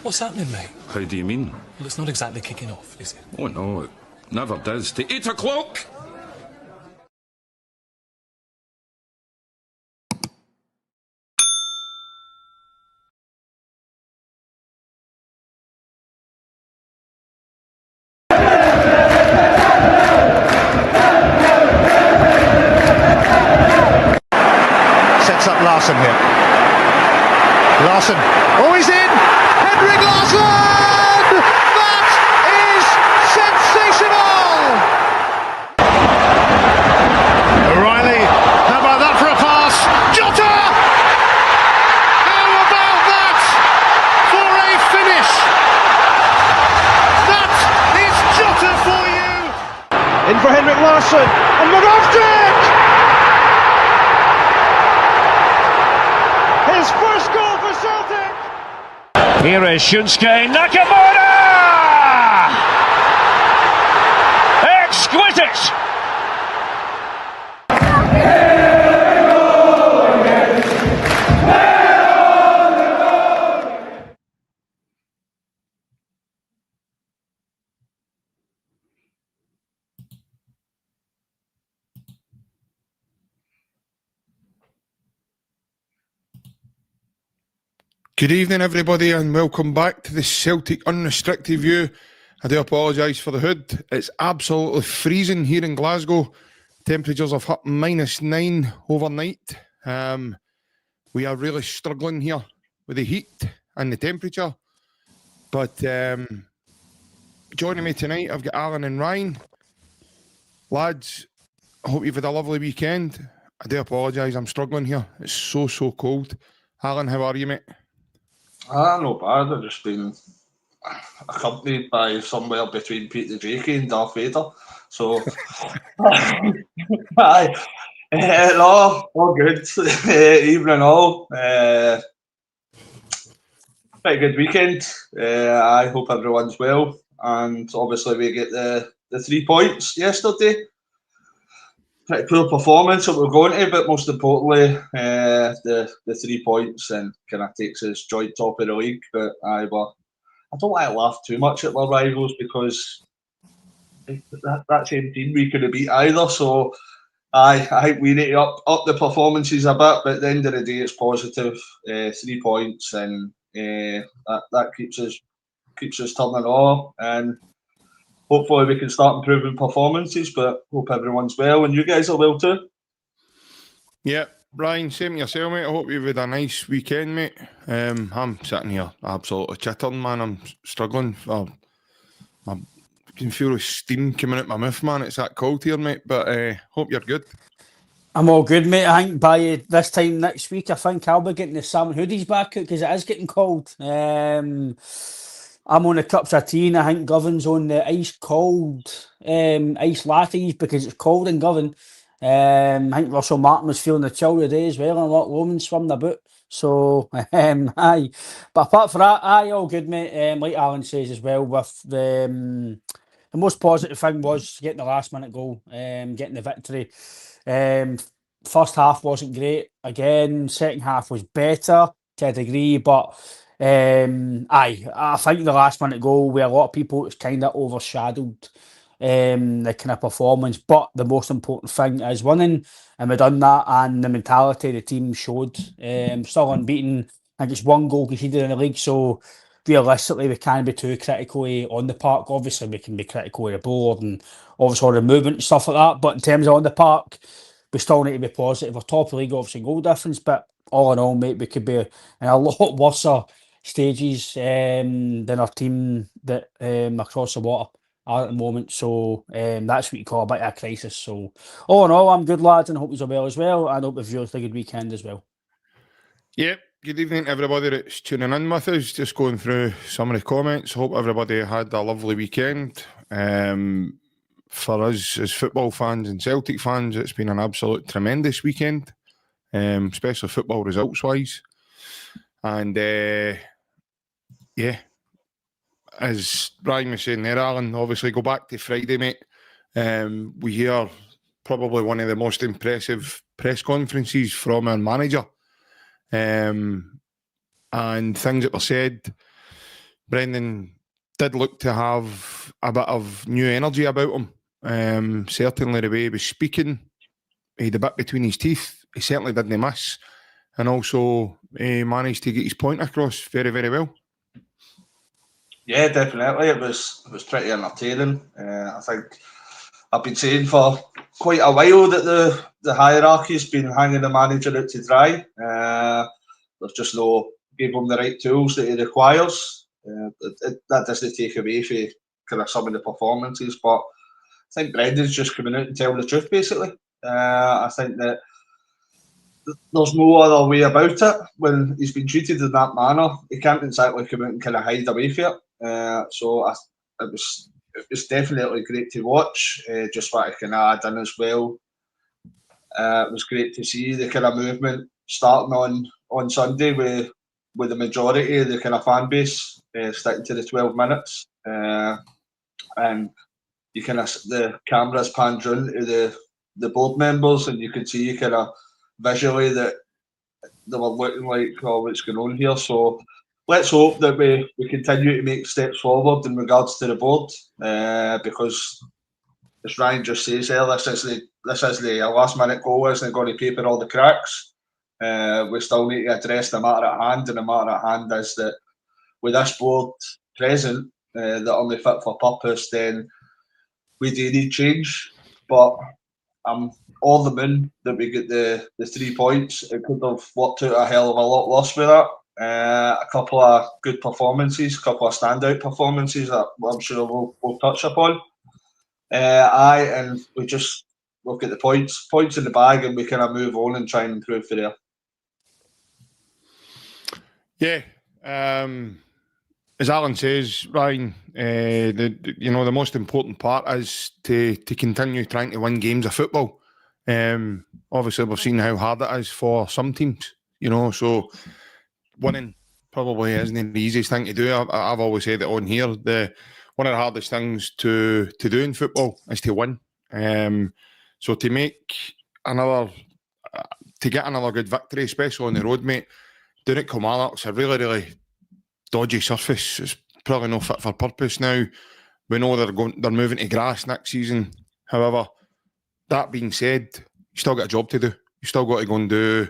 What's happening, mate? How do you mean? Well, it's not exactly kicking off, is it? Oh no, it never does. To 8 o'clock! Sets up Larsson here. Larsson, oh, he's in! Henrik Larsson! That is sensational! O'Reilly, how about that for a pass? Jota! How about that for a finish? That is Jota for you! In for Henrik Larsson, and Marovcik! His first goal for Celtic! Here is Shunsuke Nakamura! Exquisite! Good evening, everybody, and welcome back to the Celtic Unrestricted View. I do apologise for the hood. It's absolutely freezing here in Glasgow. Temperatures have hit -9 overnight. We are really struggling here with the heat and the temperature. But joining me tonight, I've got Alan and Ryan. Lads, I hope you've had a lovely weekend. I do apologise, I'm struggling here. It's so cold. Alan, how are you, mate? Not bad. I've just been accompanied by somewhere between Peter Jakey and Darth Vader. So, aye. No, all good. Evening all. Pretty good weekend. I hope everyone's well. And obviously we get the 3 points yesterday. Pretty poor performance that we're going to, but most importantly, the 3 points and kind of takes us joint top of the league. But I don't want to laugh too much at my rivals because that same team we could have beat either. So I think we need to up the performances a bit. But at the end of the day, it's positive. 3 points, and that keeps us turning on. And hopefully we can start improving performances, but hope everyone's well and you guys are well too. Yeah, Ryan, same to yourself, mate. I hope you've had a nice weekend, mate. I'm sitting here absolutely chittering, man. I'm struggling. I can feel the steam coming out my mouth, man. It's that cold here, mate, but hope you're good. I'm all good, mate. I think by this time next week, I think I'll be getting the salmon hoodies back out because it is getting cold. I'm on the cups of tea, and I think Govin's on the ice cold ice lattes because it's cold in Govan. I think Russell Martin was feeling the chill today as well, and a lot of women swimming about. So, aye. But apart from that, aye, all good, mate. Like Alan says as well, with the most positive thing was getting the last minute goal, getting the victory. First half wasn't great. Again, second half was better to a degree, but I think the last minute goal with a lot of people, it's kind of overshadowed the kind of performance. But the most important thing is winning, and we've done that, and the mentality the team showed. Still unbeaten. I think it's 1 goal conceded in the league, so realistically we can't be too critical on the park. Obviously we can be critical of the board and obviously all the movement and stuff like that, but in terms of on the park, we still need to be positive. We're top of the league, obviously goal difference, but all in all, mate, we could be in a lot worse stages than our team that across the water are at the moment. So that's what you call a bit of a crisis. So all in all, I'm good, lads, and hope you're well as well. And hope you've really had a good weekend as well. Yep. Good evening to everybody that's tuning in with us. Just going through some of the comments. Hope everybody had a lovely weekend. For us as football fans and Celtic fans, it's been an absolute tremendous weekend, especially football results-wise. And yeah, as Ryan was saying there, Alan, obviously go back to Friday, mate. We hear probably one of the most impressive press conferences from our manager. And things that were said, Brendan did look to have a bit of new energy about him. Certainly the way he was speaking, he had a bit between his teeth. He certainly didn't miss. And also he managed to get his point across very, very well. Yeah, definitely. It was pretty entertaining. I think I've been saying for quite a while that the hierarchy's been hanging the manager out to dry. There's just no gave him the right tools that he requires. That doesn't take away from kind of some of the performances, but I think Brendan's just coming out and telling the truth, basically. I think that there's no other way about it. When he's been treated in that manner, he can't exactly come out and kind of hide away from it. So it was definitely great to watch. Just what I can add in as well. It was great to see the kind of movement starting on Sunday with the majority of the kind of fan base sticking to the 12 minutes. And you kind of, the cameras panned round to the board members, and you could see kind of visually that they were looking like, oh, what's going on here? So let's hope that we continue to make steps forward in regards to the board, because as Ryan just says there, this is the last minute goal isn't going to paper all the cracks. We still need to address the matter at hand, and the matter at hand is that with this board present, that only fit for purpose, then we do need change. But I'm all the moon that we get the 3 points. It could have worked out a hell of a lot worse with that. A couple of good performances, a couple of standout performances that I'm sure we'll touch upon. And we've got the points in the bag, and we kind of move on and try and improve for there. Yeah, as Alan says, Ryan, the most important part is to continue trying to win games of football. Obviously, we've seen how hard it is for some teams, so winning probably isn't the easiest thing to do. I've always said it on here. One of the hardest things to do in football is to win. So to get another good victory, especially on the road, mate, doing it Kilmarnock's a really, really dodgy surface. It's probably not fit for purpose now. We know they're moving to grass next season. However, that being said, you still got a job to do. You still got to go and do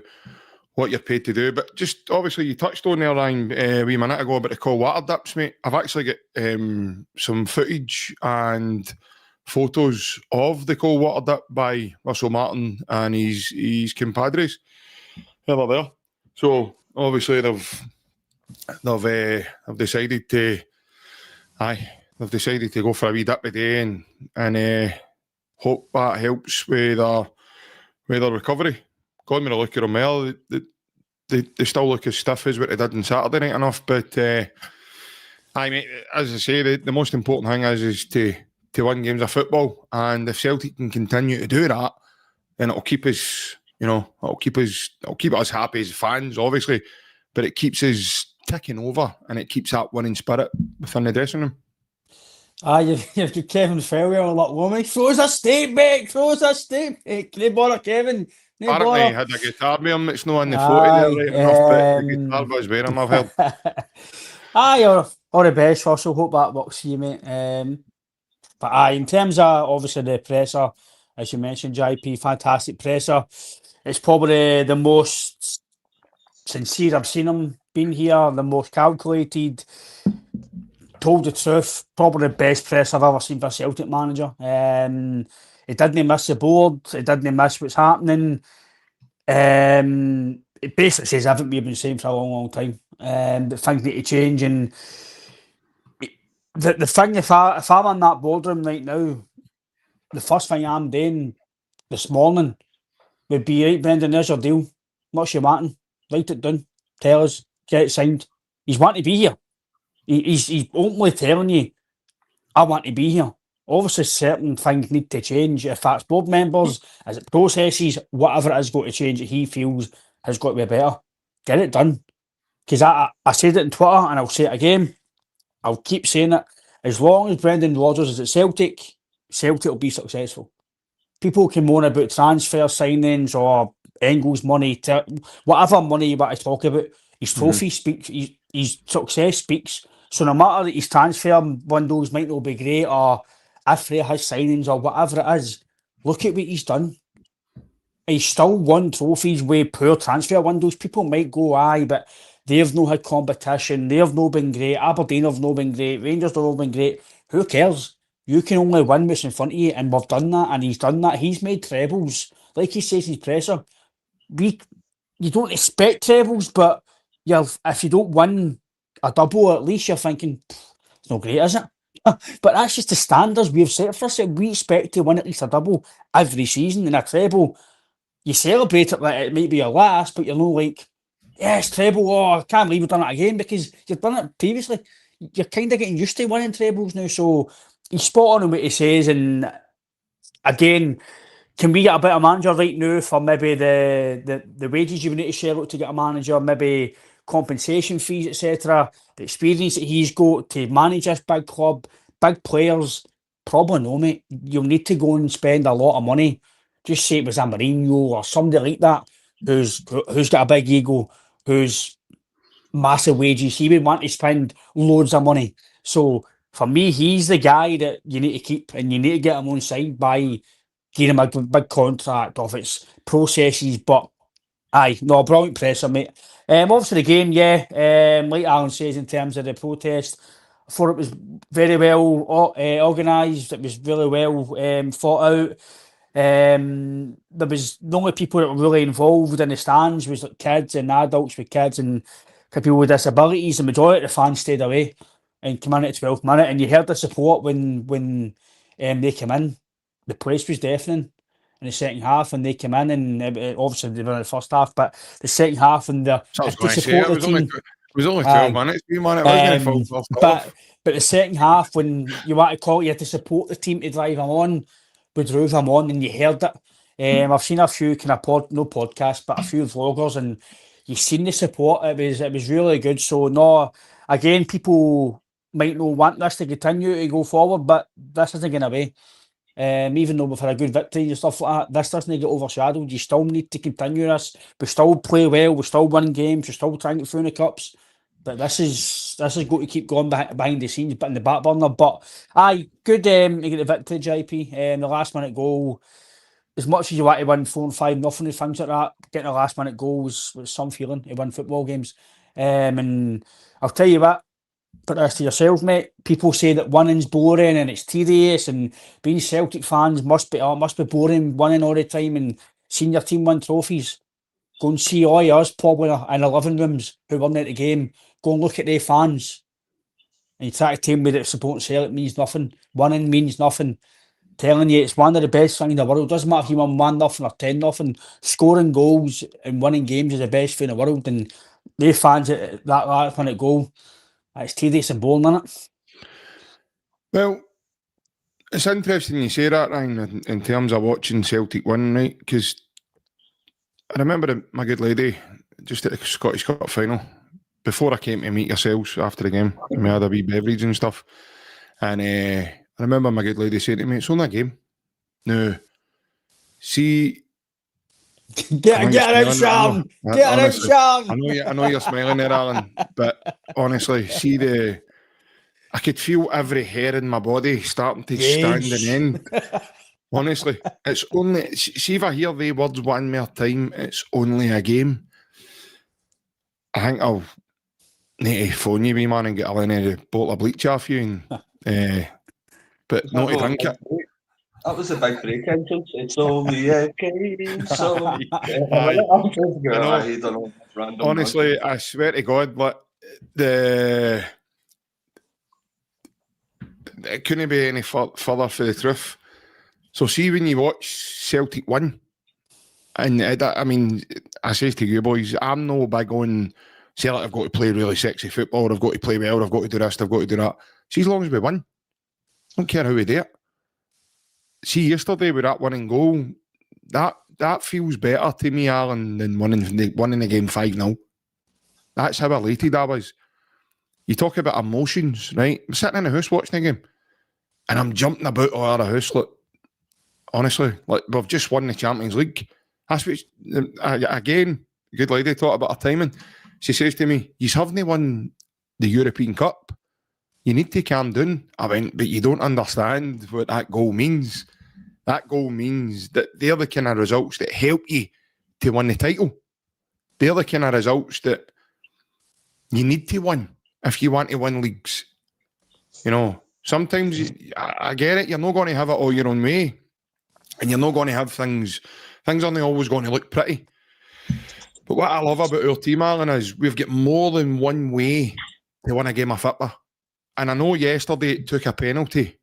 what you're paid to do. But just obviously, you touched on there, Ryan, a wee minute ago about the cold water dips, mate. I've actually got some footage and photos of the cold water dip by Russell Martin and his compadres. They're there. So obviously they've decided to go for a wee dip today and hope that helps with their recovery. God, when I look at them well, they still look as stiff as what they did on Saturday night enough. But mate, as I say, the most important thing is to win games of football, and if Celtic can continue to do that, then it'll keep us, it'll keep us happy as fans, obviously, but it keeps us ticking over, and it keeps that winning spirit within the dressing room. You've got Kevin Fairweir on that woman. Throws a steak, mate. Throws a steak. Can bother Kevin? Apparently, he had a guitar with him. It's not in the photo there, right enough, but the guitar was wearing, I've heard. All the best, Russell. Hope that works for you, mate. But in terms of obviously the presser, as you mentioned, JP, fantastic presser. It's probably the most sincere I've seen him being here, the most calculated, told the truth, probably the best press I've ever seen for a Celtic manager. He didn't miss the board, he didn't miss what's happening. It basically says everything we've been saying for a long, long time. That things need to change, and the thing, if I'm in that boardroom right now, the first thing I'm doing this morning would be, right, Brendan, there's your deal. What's you wanting? Write it down. Tell us. Get it signed. He's wanting to be here. He's openly telling you, I want to be here. Obviously, certain things need to change. If that's board members, as it processes, whatever it is got to change that he feels has got to be better. Get it done. Because I said it on Twitter, and I'll say it again. I'll keep saying it. As long as Brendan Rodgers is at Celtic, Celtic will be successful. People can moan about transfer signings or Engels money, whatever money you want to talk about. His trophy speaks, his success speaks So no matter that his transfer windows might not be great, or if he has signings or whatever it is, look at what he's done. He's still won trophies with poor transfer windows. People might go, aye, but they've not had competition. They've not been great. Aberdeen have not been great. Rangers have not been great. Who cares? You can only win what's in front of you, and we've done that, and he's done that. He's made trebles. Like he says in his presser, you don't expect trebles, but if you don't win a double, at least you're thinking, it's not great, is it? But that's just the standards we've set for ourselves. We expect to win at least a double every season, and a treble, you celebrate it like it might be your last, but you're not like, yes, treble, I can't believe we've done it again, because you've done it previously. You're kind of getting used to winning trebles now, so he's spot on in what he says, and again, can we get a better manager right now for maybe the wages you would need to share out to get a manager, maybe compensation fees, etc., the experience that he's got to manage this big club, big players? Probably no, mate. You'll need to go and spend a lot of money. Just say it was a Mourinho or somebody like that who's got a big ego, who's massive wages. He would want to spend loads of money. So for me, he's the guy that you need to keep, and you need to get him on side by giving him a big contract of its processes. But aye, no, brilliant presser, mate. Obviously the game, like Alan says, in terms of the protest, I thought it was very well organised. It was really well thought out. There was the only people that were really involved in the stands was like kids and adults with kids and people with disabilities. The majority of the fans stayed away and came in at 12th minute, and you heard the support when they came in. The place was deafening in the second half, and they came in, and obviously they were in the first half, but the second half, and the it was only 12 minutes, man. It wasn't full first half. But the second half, when you want to call it, you had to support the team to drive them on. We drove them on, and you heard it. I've seen a few kind of no podcasts, but a few vloggers, and you've seen the support. It was really good. So no, again, people might not want this to continue to go forward, but this isn't going away. Even though we've had a good victory and stuff like that, this doesn't get overshadowed. You still need to continue this. We still play well. We still win games. We still trying to get through in the cups. But this is going to keep going behind the scenes, but in the back burner. But aye, good to get the victory, JP. The last minute goal, as much as you want to win 4-5-0 and things like that, getting a last minute goal was some feeling to win football games. And I'll tell you what, put this to yourself, mate. People say that winning's boring and it's tedious, and being Celtic fans must be boring, winning all the time and seeing your team win trophies. Go and see all us probably in the living rooms who won at the game. Go and look at their fans. And you try to tell me that supporting Celtic means nothing. Winning means nothing. Telling you it's one of the best things in the world. Doesn't matter if you won 1-0 or 10-0. Scoring goals and winning games is the best thing in the world. And they fans at that last minute goal, it's tedious and boring, isn't it? Well, it's interesting you say that, Ryan, in terms of watching Celtic win, right? Because I remember my good lady, just at the Scottish Cup final, before I came to meet yourselves after the game, and we had a wee beverage and stuff. And I remember my good lady saying to me, it's only a game. Now, see... Get it out, Sean! Get it out, Sean! I know you're smiling there, Alan, but honestly, I could feel every hair in my body starting to stand and end. Honestly, it's only... See if I hear the words one more time, it's only a game. I think I'll need to phone you, wee man, and get a bottle of bleach off you. But not to drink it. That was a big break entrance. It's only a game. Honestly, I swear to God, it couldn't be any further for the truth. So see when you watch Celtic win, and I mean, I say to you boys, I'm no big on Celtic. I've got to play really sexy football. I've got to play well. I've got to do this. I've got to do that. See, as long as we win, I don't care how we do it. See, yesterday with that winning goal, that feels better to me, Alan, than winning the game 5-0. That's how elated I was. You talk about emotions, right? I'm sitting in the house watching the game, and I'm jumping about all over the house. Look, honestly, like we've just won the Champions League. That's what, again, good lady thought about her timing. She says to me, you haven't won the European Cup. you need to calm down. I went, but you don't understand what that goal means. That goal means that they're the kind of results that help you to win the title. They're the kind of results that you need to win if you want to win leagues. You know, sometimes, I get it, you're not going to have it all your own way. And you're not going to have things aren't always going to look pretty. But what I love about our team, Alan, is we've got more than one way to win a game of football. And I know yesterday it took a penalty.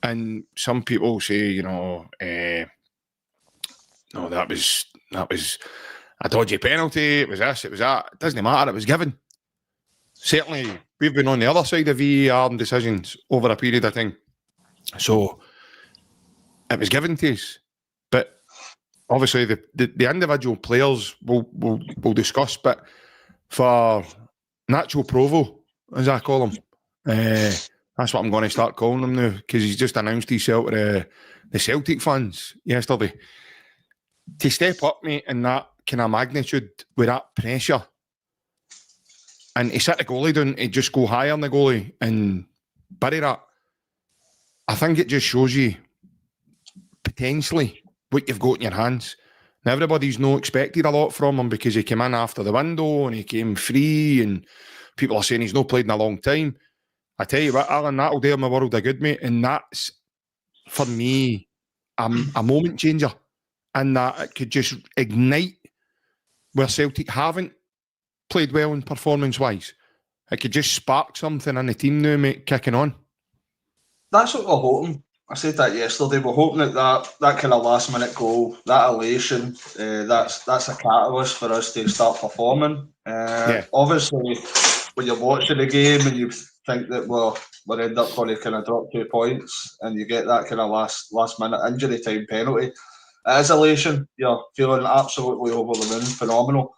And some people say, you know, no, that was a dodgy penalty. It was this, it was that. It doesn't matter. It was given. Certainly, we've been on the other side of VAR and decisions over a period of time. So, it was given to us. But obviously, the individual players will discuss. But for Nacho Provo, as I call him, that's what I'm going to start calling him now, because he's just announced himself to the Celtic fans yesterday. To step up, mate, in that kind of magnitude with that pressure, and to sit the goalie down, to just go higher on the goalie and bury that, I think it just shows you potentially what you've got in your hands. Now, everybody's not expected a lot from him because he came in after the window and he came free, and people are saying he's not played in a long time. I tell you what, Alan, that'll do him a world of good, mate. And that's, for me, a moment changer. And that it could just ignite where Celtic haven't played well in performance-wise. It could just spark something in the team now, mate, kicking on. That's what we're hoping. I said that yesterday. We're hoping that kind of last-minute goal, that elation, that's a catalyst for us to start performing. Obviously, when you're watching the game and you think that we'll end up going to kind of drop 2 points, and you get that kind of last-minute injury time penalty, it is elation. You're feeling absolutely over the moon, phenomenal.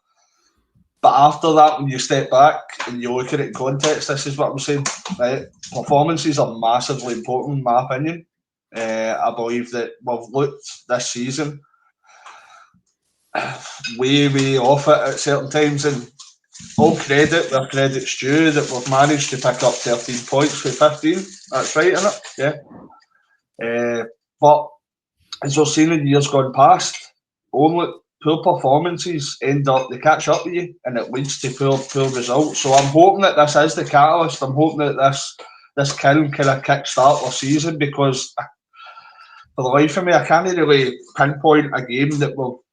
But after that, when you step back and you look at it in context, this is what I'm saying. Right? Performances are massively important, in my opinion. I believe that we've looked this season way off it at certain times, and all credit where credit's due that we've managed to pick up 13 points for 15. That's right, isn't it? Yeah. But as we've seen in years gone past, only poor performances they catch up with you, and it leads to poor results. So I'm hoping that this is the catalyst. I'm hoping that this can kind of kick-start our season, because for the life of me, I can't really pinpoint a game that will,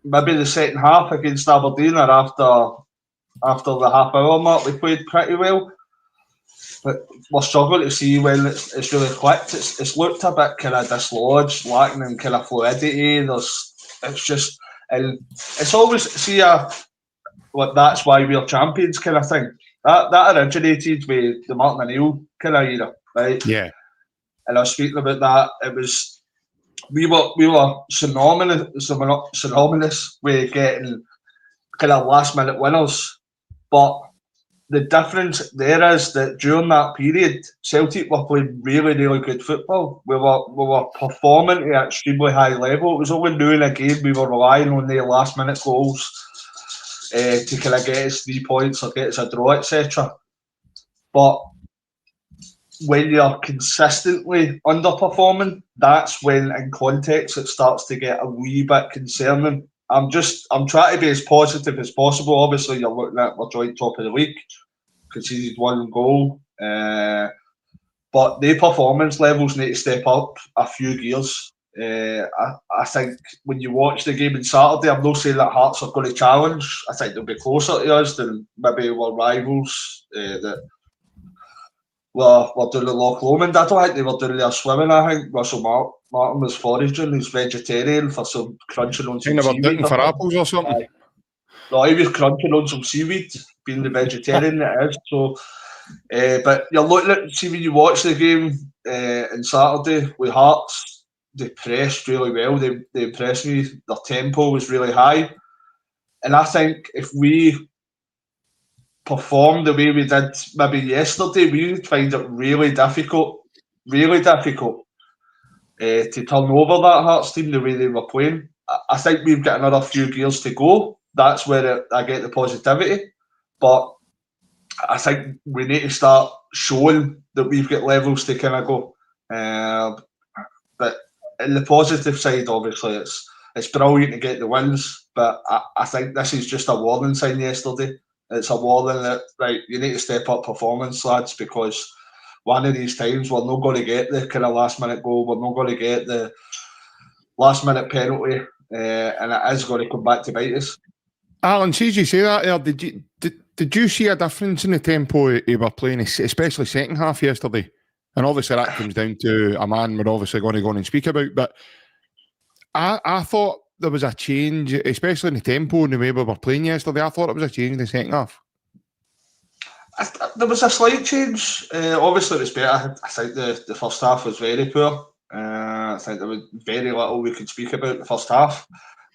maybe the second half against Aberdeen or after the half-hour mark, we played pretty well. But we're struggling to see when it's really clicked. It's looked a bit kind of dislodged, lacking in kind of fluidity. It's always that's why we're champions kind of thing. That originated with the Martin O'Neill kind of era, right? Yeah. And I was speaking about that. It was we were synonymous with getting kind of last minute winners, but the difference there is that during that period, Celtic were playing really good football. We were performing at an extremely high level. It was only new in a game we were relying on their last minute goals to kind of get us 3 points or get us a draw, etc. But when you're consistently underperforming, that's when, in context, it starts to get a wee bit concerning. I'm trying to be as positive as possible. Obviously, you're looking at we're joint top of the league, conceded 1 goal, but the performance levels need to step up a few gears. I think when you watch the game on Saturday, I'm not saying that Hearts are going to challenge. I think they'll be closer to us than maybe our rivals that were doing the Loch Lomond. I don't think they were doing their swimming. I think Russell Martin was foraging. He's vegetarian for some crunching on some seaweed. Looking for apples or something. No, he was crunching on some seaweed, being the vegetarian that is. So, but you're looking at, see when you watch the game on Saturday with Hearts, they pressed really well. They impressed me. Their tempo was really high, and I think if we perform the way we did maybe yesterday, we would find it really difficult to turn over that Hearts team the way they were playing. I think we've got another few gears to go. That's where I get the positivity. But I think we need to start showing that we've got levels to kind of go. But in the positive side, obviously, it's brilliant to get the wins, but I think this is just a warning sign yesterday. It's a warning that, right, you need to step up performance, lads, because one of these times we're not going to get the kind of last-minute goal, we're not going to get the last-minute penalty, and it is going to come back to bite us. Alan, see as you say that there, did you see a difference in the tempo he were playing, especially second half yesterday? And obviously that comes down to a man we're obviously going to go on and speak about, but I thought there was a change, especially in the tempo and the way we were playing yesterday. I thought it was a change in the second half. There was a slight change. Obviously, it was better. I think the first half was very poor. I think there was very little we could speak about the first half.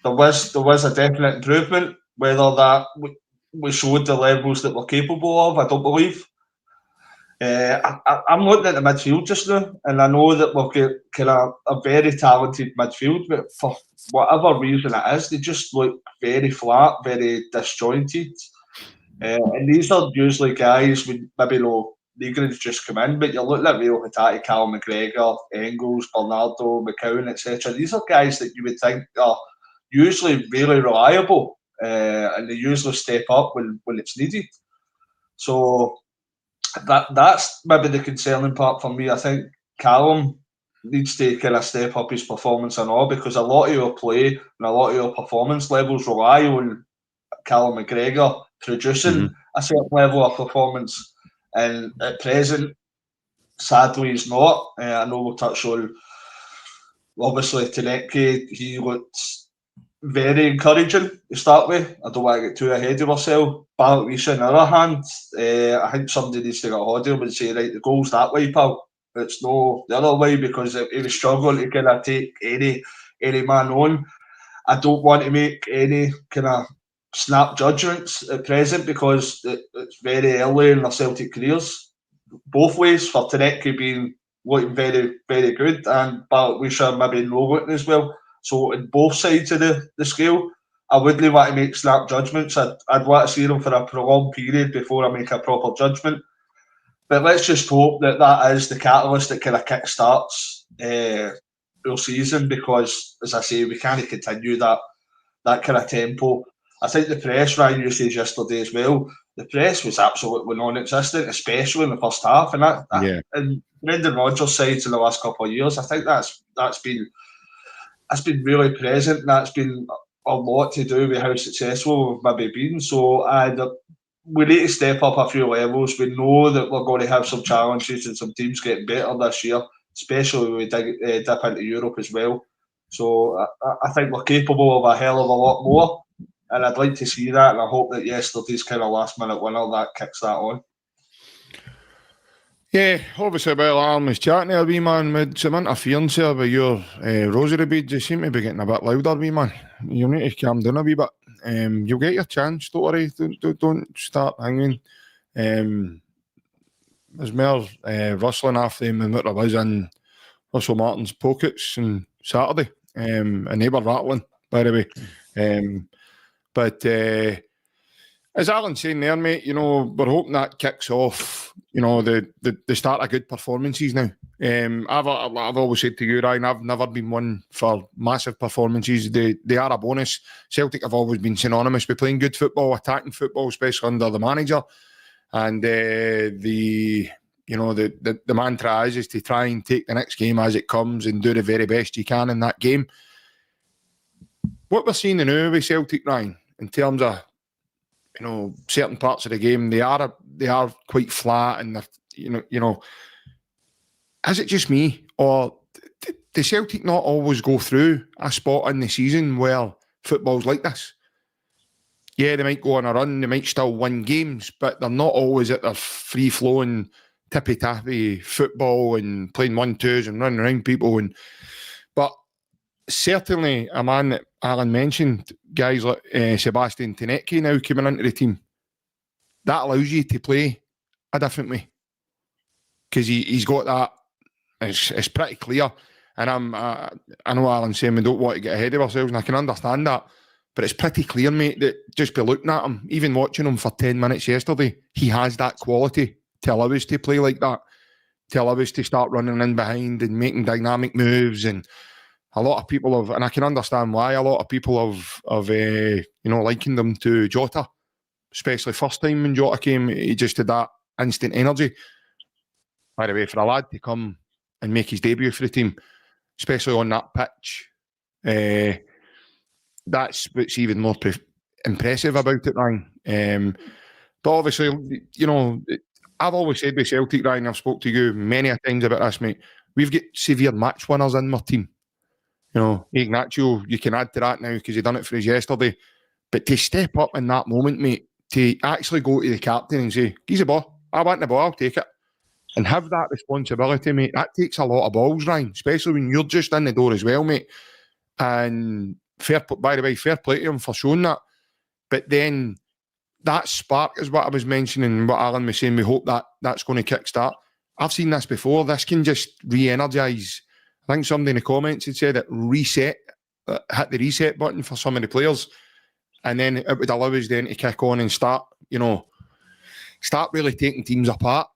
There was a definite improvement. Whether that we showed the levels that we're capable of, I don't believe. I'm looking at the midfield just now, and I know that we've got kind of a very talented midfield, but for whatever reason it is, they just look very flat, very disjointed. And these are usually guys with maybe no leaguers just come in, but you're looking at Rio Hattati, Callum McGregor, Engels, Bernardo, McCowan, etc. These are guys that you would think are usually really reliable, and they usually step up when it's needed. So that's maybe the concerning part for me. I think Callum needs to kind of step up his performance and all, because a lot of your play and a lot of your performance levels rely on Callum McGregor producing a certain level of performance, and at present, sadly, he's not. I know we'll touch on, obviously, Tounekti. He looked very encouraging to start with. I don't want to get too ahead of ourselves. Balikwisha, on the other hand, I think somebody needs to get a hold of him and say, right, the goal's that way, pal. It's no the other way, because he was struggling to kind of take any man on. I don't want to make any kind of snap judgments at present, because it's very early in their Celtic careers. Both ways, for Tounekti being looking very, very good, and Balikwisha maybe no looking as well. So on both sides of the scale, I wouldn't want to make snap judgments. I'd want to see them for a prolonged period before I make a proper judgment. But let's just hope that is the catalyst that kind of kick-starts the season, because, as I say, we can't continue that kind of tempo. I think the press, Ryan, you said yesterday as well, the press was absolutely non-existent, especially in the first half. And and Brendan Rodgers' sides in the last couple of years, I think that's been really present, and that's been a lot to do with how successful we've maybe been. So we need to step up a few levels. We know that we're going to have some challenges and some teams getting better this year, especially when we dip into Europe as well. So I think we're capable of a hell of a lot more, and I'd like to see that, and I hope that yesterday's kind of last-minute winner, that kicks that on. Yeah, obviously, while Alan was chatting there, wee man, with some interference there with your rosary beads. You seem to be getting a bit louder, wee man. You need to calm down a wee bit. You'll get your chance, don't worry. Don't start hanging. There's more rustling after him than what there was in Russell Martin's pockets on Saturday. And they were rattling, by the way. But as Alan's saying there, mate, you know, we're hoping that kicks off, you know, the start of good performances now. I've always said to you, Ryan, I've never been one for massive performances. They are a bonus. Celtic have always been synonymous with playing good football, attacking football, especially under the manager. And the mantra is to try and take the next game as it comes and do the very best you can in that game. What we're seeing now with Celtic, Ryan, in terms of, you know, certain parts of the game, they are quite flat, and you know, is it just me, or do Celtic not always go through a spot in the season where football's like this? Yeah, they might go on a run, they might still win games, but they're not always at their free-flowing, tippy-tappy football and playing 1-2s and running around people. But certainly a man that Alan mentioned, guys like Sebastian Tounekti now coming into the team, that allows you to play a different way, because he's got that. It's pretty clear, and I know Alan's saying we don't want to get ahead of ourselves, and I can understand that, but it's pretty clear, mate, that just by looking at him, even watching him for 10 minutes yesterday, he has that quality to allow us to play like that. to allow us to start running in behind and making dynamic moves. And a lot of people have, and I can understand why, a lot of people have likened them to Jota, especially first time when Jota came. He just had that instant energy. By the way, for a lad to come and make his debut for the team, especially on that pitch, that's what's even more impressive about it, Ryan. But obviously, I've always said with Celtic, Ryan, I've spoke to you many a times about this, mate. We've got severe match winners in our team. Ignacio, you can add to that now because he done it for us yesterday. But to step up in that moment, mate, to actually go to the captain and say, "He's a ball. I want the ball. I'll take it." And have that responsibility, mate. That takes a lot of balls, Ryan, especially when you're just in the door as well, mate. And by the way, fair play to him for showing that. But then that spark is what I was mentioning, what Alan was saying. We hope that's going to kickstart. I've seen this before. This can just re-energise. I think somebody in the comments had said it, hit the reset button for some of the players. And then it would allow us then to kick on and start really taking teams apart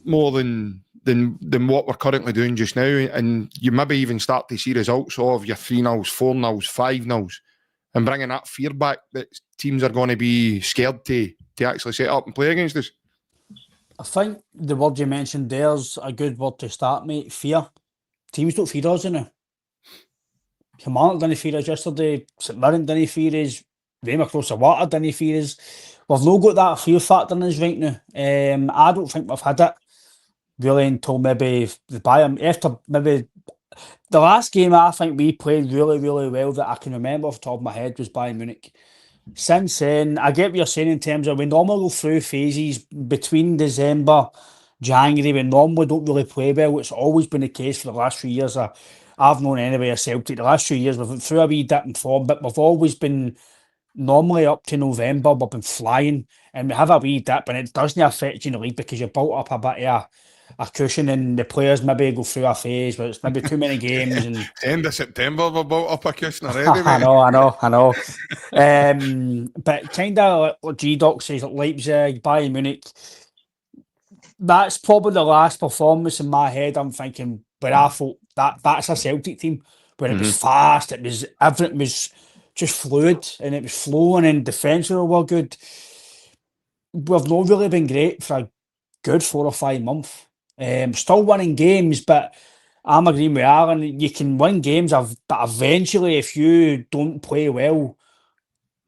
more than what we're currently doing just now. And you maybe even start to see results of your 3-0s, 4-0s, 5-0s, and bringing that fear back that teams are going to be scared to actually set up and play against us. I think the word you mentioned there's a good word to start, mate. Fear. Teams don't fear us now. Kilmarnock didn't fear us yesterday. St Mirren didn't fear us. Raymer across the water didn't fear us. We've not got that fear factor in us right now. I don't think we've had it really until maybe the Bayern. After maybe the last game I think we played really, really well that I can remember off the top of my head was Bayern Munich. Since then, I get what you're saying in terms of we normally go through phases between December, January. We normally don't really play well. It's always been the case for the last few years. I've known anyway at Celtic. The last few years we've been through a wee dip in form, but we've always been normally up to November. We've been flying, and we have a wee dip, and it doesn't affect you in the league because you built up a bit of a cushion, and the players maybe go through a phase where it's maybe too many games. And end of September, we're built up a cushion already, I know. But kind of like G-Doc says, like Leipzig, Bayern Munich, that's probably the last performance in my head. I'm thinking, but I thought that's a Celtic team where it was fast, everything was just fluid, and it was flowing, and defensively were good. We've not really been great for a good 4 or 5 months. Still winning games, but I'm agreeing with Aaron. You can win games, but eventually, if you don't play well,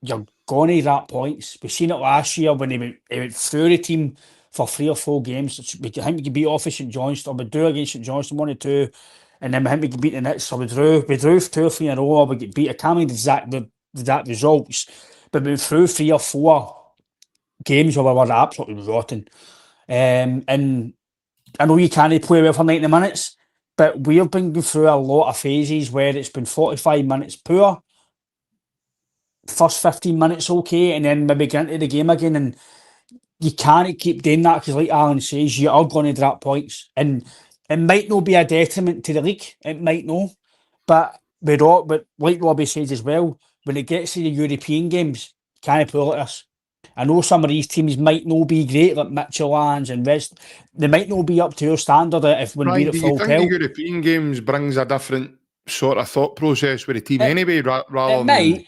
you're going to drop points. We've seen it last year when he went through the team for 3 or 4 games. I think we could beat off St Johnstone, we drew against St Johnstone 1-2, and then I think we could beat the Knicks. So we drew 2 or 3 in a row, or we get beat. I can't remember the exact results, but we went through 3 or 4 games where we were absolutely rotten. And I know you can't play well for 90 minutes, but we've been going through a lot of phases where it's been 45 minutes poor, first 15 minutes okay, and then maybe get into the game again. And you can't keep doing that because, like Alan says, you are going to drop points. And it might not be a detriment to the league, it might not. But like Robbie says as well, when it gets to the European games, you can't play like this. I know some of these teams might not be great, like Midtjylland's and West. They might not be up to your standard if when we're at full pelt. Do you think the European games brings a different sort of thought process with the team anyway, rather it might.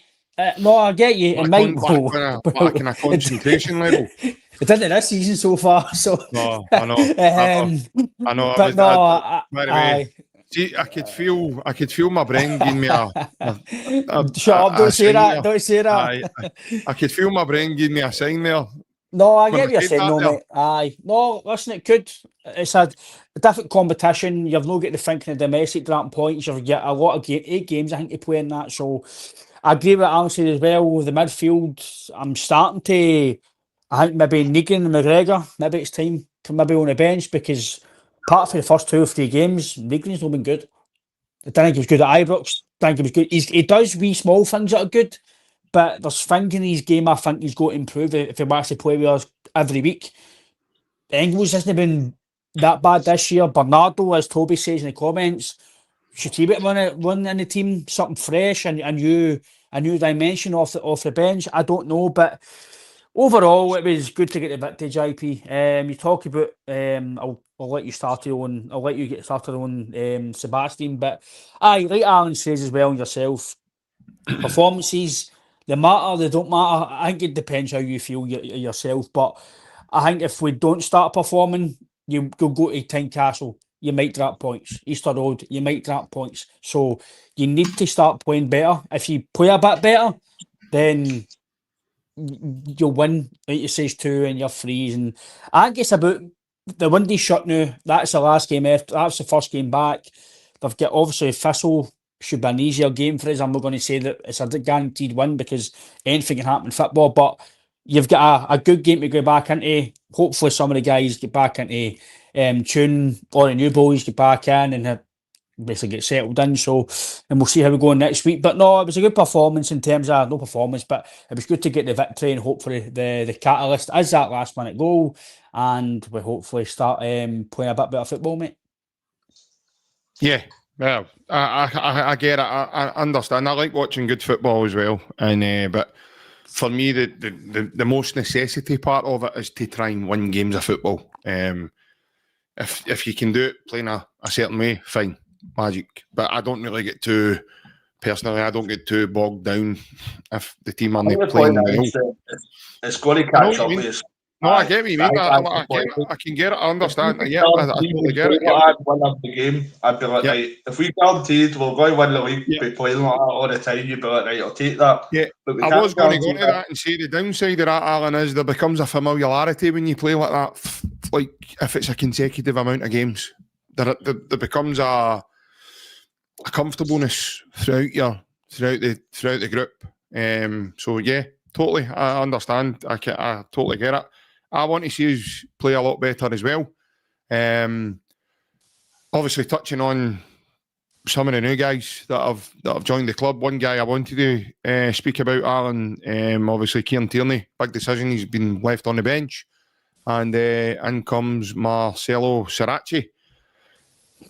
No, I get you. It might go. What kind of concentration level? It didn't this season so far. So no, I know. But by the way, see, I could feel my brain giving me a shut up! Don't say that. Don't say that. I could feel my brain giving me a sign there. No, I get what you're saying, no, mate. Aye. No, listen, it could. It's a different competition. You've not got the thinking of domestic drop points. You've got a lot of 8 games, I think, to play in that. So I agree with Alan said as well. The midfield, I'm starting to, I think maybe Negan and McGregor, maybe it's time to maybe on the bench because apart from the first 2 or 3 games, Negan's not been good. I don't think he was good at Ibrox. I think he was good. He does wee small things that are good. But there's things in his game I think he's got to improve if he wants to play with us every week. Engels hasn't been that bad this year. Bernardo, as Toby says in the comments, should he be run in the team, something fresh and a new dimension off the bench? I don't know, but Overall, it was good to get the victory, JP. You talk about, I'll let you start on. I'll let you get started on Sebastian. But like Alan says as well, yourself, performances they matter. They don't matter. I think it depends how you feel yourself. But I think if we don't start performing, you'll go to Tynecastle. You might drop points. Easter Road, you might drop points. So you need to start playing better. If you play a bit better, then you'll win, like you says, 2 and you're frees. And I think it's about the window's shut now. That's the last game after. That's the first game back. They've got obviously Thistle should be an easier game for us. I'm not going to say that it's a guaranteed win because anything can happen in football, but you've got a good game to go back into. Hopefully some of the guys get back into tune, or the new boys get back in and basically get settled in. So, and we'll see how we go next week. But no, it was a good performance in terms of, no performance, but it was good to get the victory, and hopefully the catalyst is that last minute goal, and we hopefully start playing a bit better football, mate. Yeah, well, I get it. I understand. I like watching good football as well, and but for me, the most necessity part of it is to try and win games of football. If you can do it playing a certain way, fine, magic. But I don't really get too, personally, I don't get too bogged down if the team aren't playing well. It's going to catch up with us. No, I get what you mean. I can get it. I understand. Yeah, I totally get it. I'd win the game. I'd be like, right, if we guaranteed we're going to win the league, be playing like that all the time, you'd be like, right, I'll take that. Yeah, I was going to go to that and say the downside of that, Alan, is there becomes a familiarity when you play like that. Like if it's a consecutive amount of games, there becomes a comfortableness throughout the group. So yeah, totally, I understand. I totally get it. I want to see us play a lot better as well. Obviously, touching on some of the new guys that have joined the club. One guy I wanted to speak about, Alan. Obviously, Kieran Tierney, big decision. He's been left on the bench, and in comes Marcelo Sarra.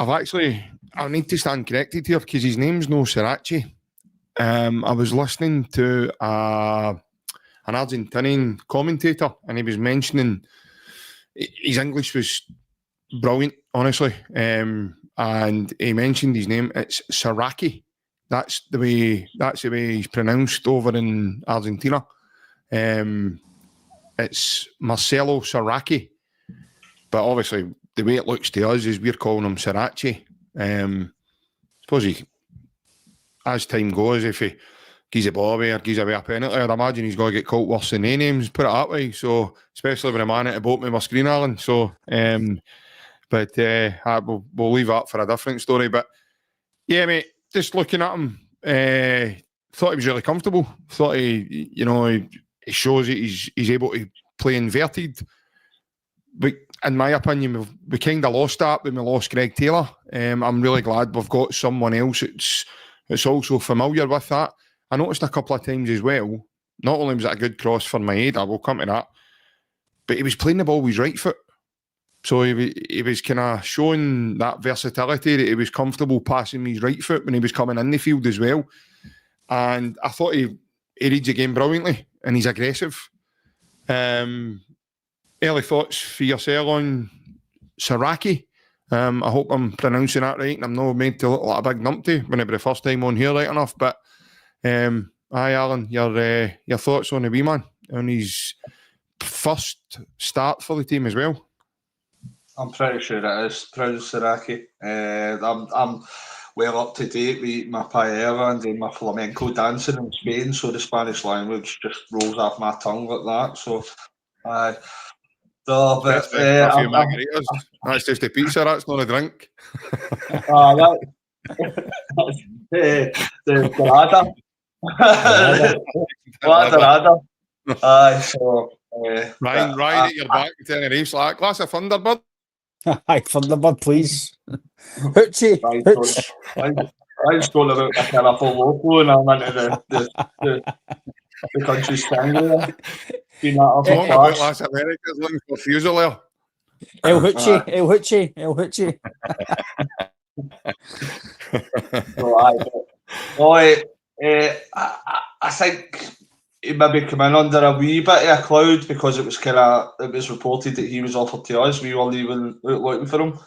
I need to stand corrected here because his name's no Sarra. I was listening to an Argentinian commentator, and he was mentioning his English was brilliant, honestly. And he mentioned his name. It's Sarraki. That's the way he's pronounced over in Argentina. It's Marcelo Sarra. But obviously, the way it looks to us is we're calling him Sarra. Suppose as time goes, if he gives a ball away or gives away a penalty, I'd imagine he's going to get caught worse than any names, put it that way. So, especially when a man at a boat with my screen, Alan. So, but we'll leave that for a different story. But yeah, mate, just looking at him, thought he was really comfortable. Thought he shows that he's able to play inverted. But in my opinion, we kind of lost that when we lost Greg Taylor. I'm really glad we've got someone else that's also familiar with that. I noticed a couple of times as well, not only was it a good cross for Maeda, we'll come to that, but he was playing the ball with his right foot. So he was kind of showing that versatility, that he was comfortable passing his right foot when he was coming in the field as well. And I thought he reads the game brilliantly, and he's aggressive. Early thoughts for yourself on Sarraki. I hope I'm pronouncing that right, and I'm not made to look like a big numpty when it be the first time on here right enough, but aye, Alan, your thoughts on the wee man on his first start for the team as well? I'm pretty sure it is Prince Sarraki. I'm well up to date with my paella and doing my flamenco dancing in Spain, so the Spanish language just rolls off my tongue like that. So, a few margaritas. That's just a pizza. That's not a drink. The dorada. So Ryan at your back telling Reef's like glass of Thunderbird. Hi, Thunderbird, please. Hoochie. I just going about a colourful local, and I'm into the country standard. Being out of a class. Las Americas looking for Fusilier. El Hoochie. So I think he maybe came in under a wee bit of a cloud because it was reported that he was offered to us. We weren't even looking for him.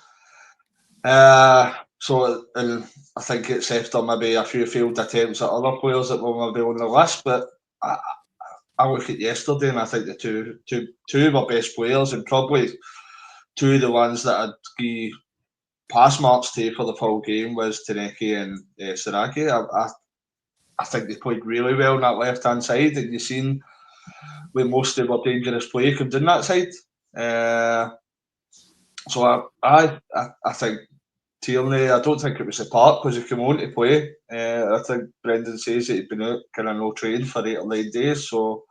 So and I think it's after maybe a few failed attempts at other players that were maybe on the list. But I look at yesterday and I think the two of our best players, and probably two of the ones that I'd give pass marks to for the full game, was Tounekti and Saraki. I think they played really well on that left-hand side, and you've seen when most of our dangerous play comes in that side. So I think Tierney, I don't think it was a part because he came on to play. I think Brendan says that he'd been out kind of no train for 8 or 9 days, so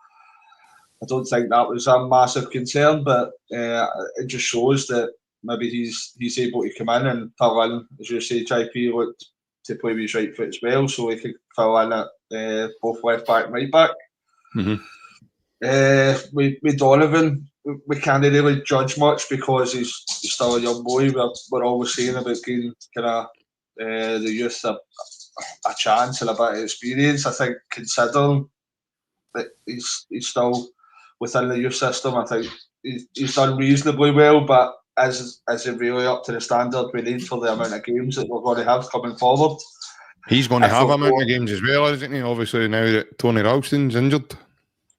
I don't think that was a massive concern, but it just shows that maybe he's able to come in and fill in, as you say, JP looked to play with his right foot as well, so he could fill in at both left back and right back. With Donovan, we can't really judge much because he's still a young boy. We're always saying about giving kind of the youth a chance and a bit of experience. I think considering that he's still within the youth system, I think he's done reasonably well, but is it really up to the standard we need for the amount of games that we're going to have coming forward? He's going to have a amount of games as well, isn't he? Obviously, now that Tony Ralston's injured.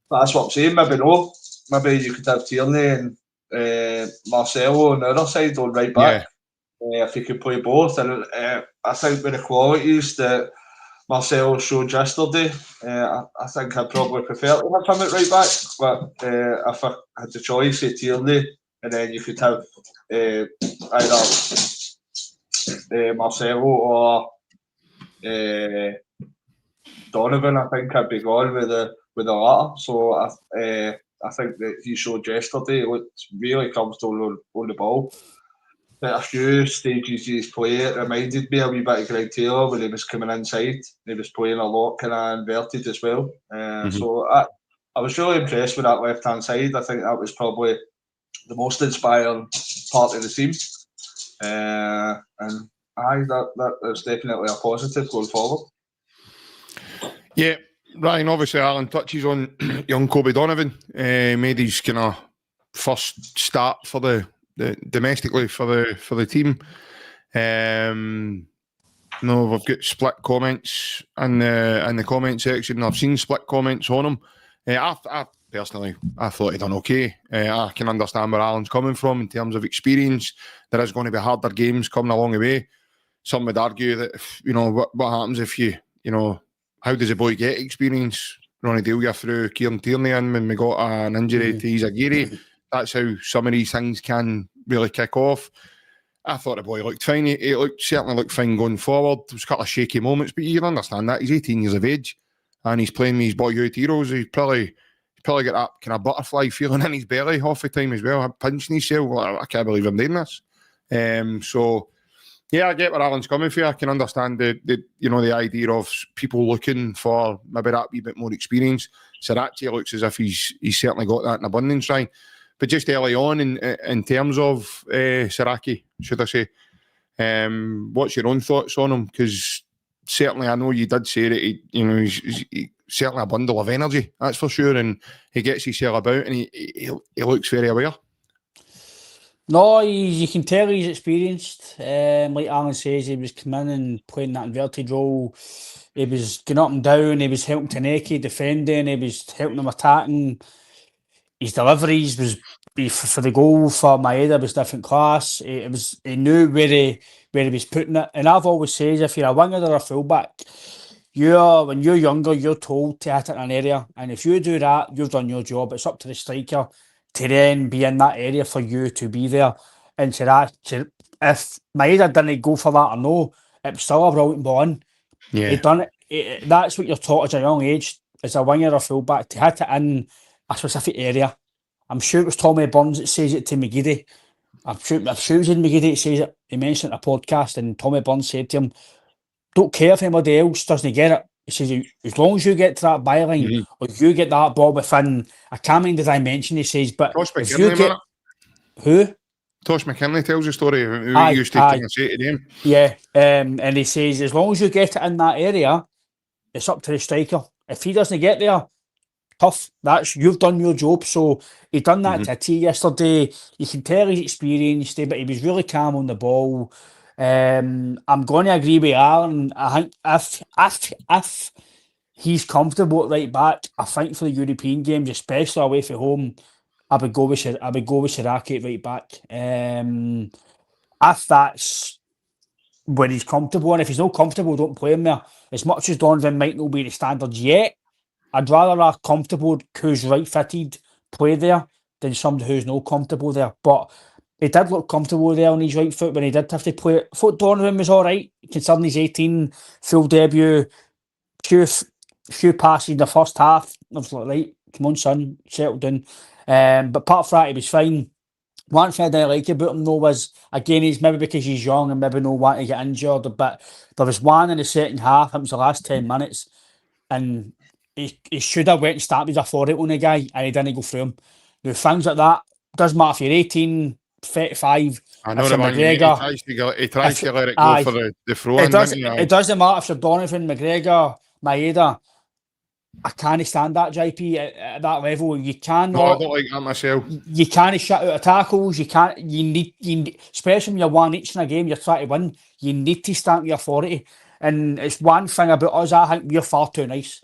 That's what I'm saying. Maybe no. Maybe you could have Tierney and Marcelo on the other side on right back. If he could play both. And I think with the qualities that Marcelo showed yesterday, I think I'd probably prefer to have him at right back. But if I had the choice, say Tierney, and then you could have either Marcelo or Donovan. I think I'd be gone with the latter. So I think that he showed yesterday, he looked really comfortable on the ball. At a few stages of his play, it reminded me a wee bit of Greg Taylor when he was coming inside. He was playing a lot kind of inverted as well. So I was really impressed with that left-hand side. I think that was probably the most inspiring part of the team. And that is definitely a positive going forward. Yeah, Ryan, obviously Alan touches on young Kobe Donovan. Made his kind of first start for the domestically for the team. No, we've got split comments in the comment section. I've seen split comments on him. I personally, I thought he done okay. I can understand where Alan's coming from in terms of experience. There is going to be harder games coming along the way. Some would argue that what happens if you how does a boy get experience? Ronnie Delia threw Kieran Tierney in when we got an injury to Izagiri. That's how some of these things can really kick off. I thought the boy looked fine. He certainly looked fine going forward. There was a couple of shaky moments, but you can understand that. He's 18 years of age and he's playing with his boyhood heroes. He's probably got that kind of butterfly feeling in his belly half the time as well, pinching himself. I can't believe I'm doing this. So, yeah, I get where Alan's coming from. I can understand the idea of people looking for maybe that wee bit more experience. Saracchi looks as if he's certainly got that in abundance, right? But just early on, in terms of Saracchi, should I say, what's your own thoughts on him? Because certainly, I know you did say that he's certainly a bundle of energy, that's for sure, and he gets himself about, and he looks very aware. No, you can tell he's experienced. Like Alan says, he was coming in and playing that inverted role. He was going up and down. He was helping Tounekti defending. He was helping them attacking. His deliveries was for the goal for Maeda was different class. He knew where he was putting it. And I've always said, if you're a winger or a fullback, when you're younger, you're told to hit it in an area, and if you do that, you've done your job. It's up to the striker to then be in that area for you to be there. And to that, if Maeda didn't go for that or no, it was still a brilliant ball in. Yeah, he done it. That's what you're taught at a young age, as a winger or fullback, to hit it in a specific area. I'm sure it was Tommy Burns that says it to McGeady. I'm sure it was in McGeady that says it. He mentioned it in a podcast, and Tommy Burns said to him, "Don't care if anybody else doesn't get it." He says, as long as you get to that byline or you get that ball within, I can't mind the dimension, he says, but Tosh if McKinley, you get... Who? Tosh McKinley tells the story who he used to kind of say to them. Yeah, and he says, as long as you get it in that area, it's up to the striker. If he doesn't get there, tough. You've done your job. So he done that to a T yesterday. You can tell he's experienced, but he was really calm on the ball. I'm going to agree with Alan. I think if he's comfortable at right back, I think for the European games, especially away from home, I would go with Siraki at right back. If that's when he's comfortable, and if he's not comfortable, don't play him there. As much as Donovan might not be the standards yet, I'd rather a comfortable who's right fitted play there than somebody who's not comfortable there. But he did look comfortable there on his right foot when he did have to play it. I thought Donovan was all right, considering he's 18, full debut, few passes in the first half. I was like, right, come on, son, settle down. But apart from that, he was fine. One thing I didn't like about him though was, again, he's maybe because he's young and maybe no want to get injured, but there was one in the second half, it was the last 10 minutes, and he should have went and started his authority on the guy, and he didn't go through him. Now, things like that, doesn't matter if you're 18, 35, I know if the you're man. McGregor. He tries to let it go for the throw in. It doesn't matter if you're Donovan, McGregor, Maeda. I can't stand that, JP, at that level. You cannot. No, I don't like that myself. You can't shut out of tackles. You need, especially when you're one each in a game, you're trying to win. You need to stamp your authority. And it's one thing about us, I think we're far too nice.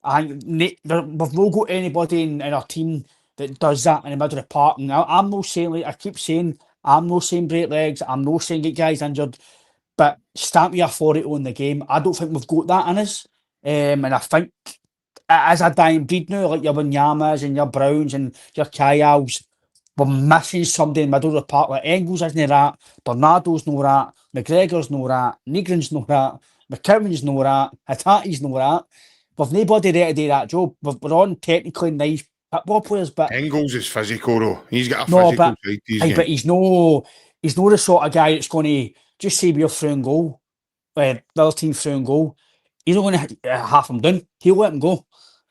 I think we've not got anybody in our team that does that in the middle of the park. And I'm not saying, like I keep saying, I'm not saying break legs, I'm not saying get guys injured, but stamp your authority on the game. I don't think we've got that in us. And I think as a dying breed now, like your Wanyamas and your Browns and your Kyals, we're missing somebody in the middle of the park. Like Engels isn't that, Bernardo's no that, McGregor's no that, Negrin's no that, McCowan's no that, Hatate's no that. We've nobody there to do that job. We're on technically nice football players, but Engels is physical though. He's got a physical side to his game. But he's no the sort of guy that's going to just say we're through and goal, the other team through and goal. He's not going to half him down. He'll let him go.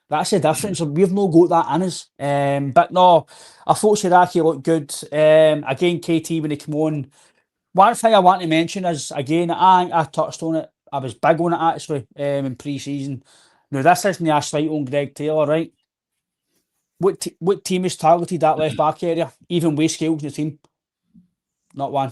That's the difference. We've not got that in us. But no, I thought Siraki looked good. Again, KT when he came on. One thing I want to mention is, again, I touched on it. I was big on it actually in pre-season. Now, this isn't a slight on Greg Taylor, right? What team has targeted that left back area? Even with Scales in the team? Not one.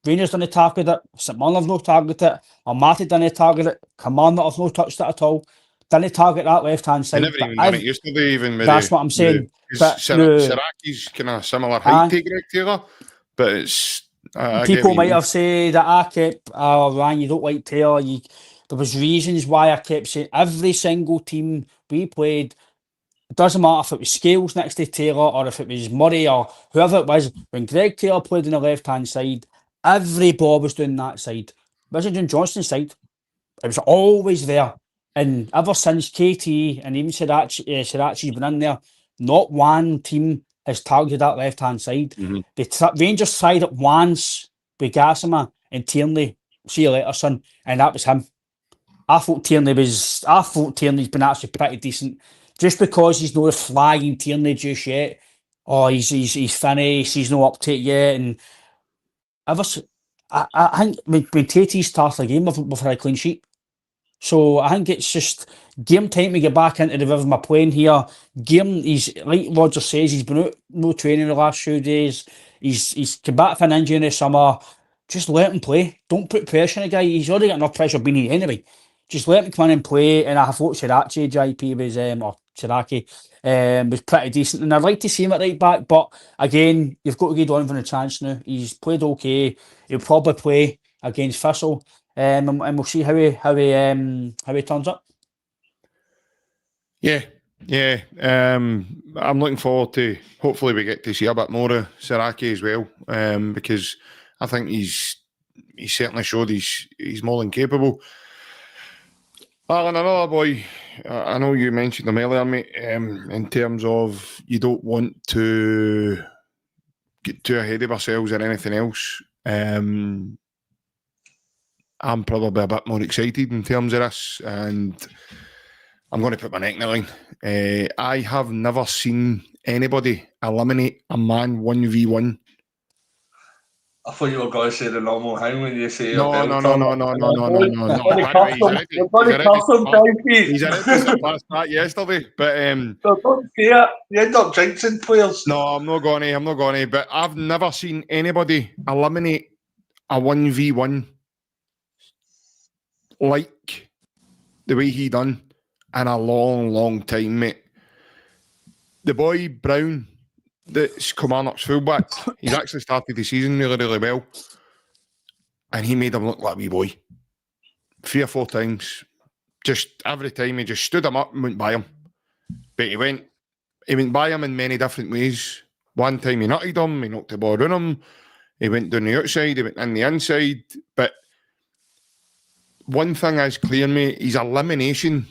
Rangers didn't target it. St Mirren have no targeted it. Armati didn't target it. Commander have no touched it at all. Didn't target that left-hand side. They never even done it yesterday, even with that's what I'm saying. Siraki's kind of similar height to Greg Taylor, but it's... people might have said that I kept, Ryan, you don't like Taylor. There was reasons why I kept saying every single team we played, it doesn't matter if it was Scales next to Taylor or if it was Murray or whoever it was, when Greg Taylor played on the left-hand side, every ball was doing that side. It wasn't John Johnston's side. It was always there. And ever since KT and even Sirachi's been in there, not one team has targeted that left-hand side. The Rangers tried it once with Gassama and Tierney. See you later, son. And that was him. I thought Tierney's been actually pretty decent. Just because he's not flying Tierney just yet. Oh, he's finished. He's not up to it yet. And I think when Tatey starts the game, we've had a clean sheet. So I think it's just game time to get back into the rhythm of playing here. He's like Roger says, he's been out no training the last few days. He's come back from an injury in the summer. Just let him play. Don't put pressure on the guy. He's already got enough pressure being here anyway. Just let him come in and play. And I thought Siraki was pretty decent. And I'd like to see him at right back, but again, you've got to give Donovan a chance now. He's played okay. He'll probably play against Thistle. And we'll see how he turns up. Yeah. I'm looking forward to. Hopefully, we get to see a bit more of Siraki as well, because I think he's certainly showed he's more than capable. Alan, another boy. I know you mentioned him earlier, mate. In terms of you don't want to get too ahead of ourselves or anything else. I'm probably a bit more excited in terms of this, and I'm going to put my neck in the line. I have never seen anybody eliminate a man 1v1 I thought you were going to say the normal thing when you say No. your By belt. the way, he's already surpassed that yesterday. But So don't say it. You end up jinxing players. no, I'm not going to. But I've never seen anybody eliminate a 1v1 like the way he done in a long time, mate. The boy Brown, that's Kilmarnock's fullback, he's actually started the season really well. And he made him look like a wee boy. 3 or 4 times. Just every time he just stood him up and went by him. But he went by him in many different ways. One time he nutted him, he knocked the ball around him, he went down the outside, he went in the inside. But one thing is clear, mate, his elimination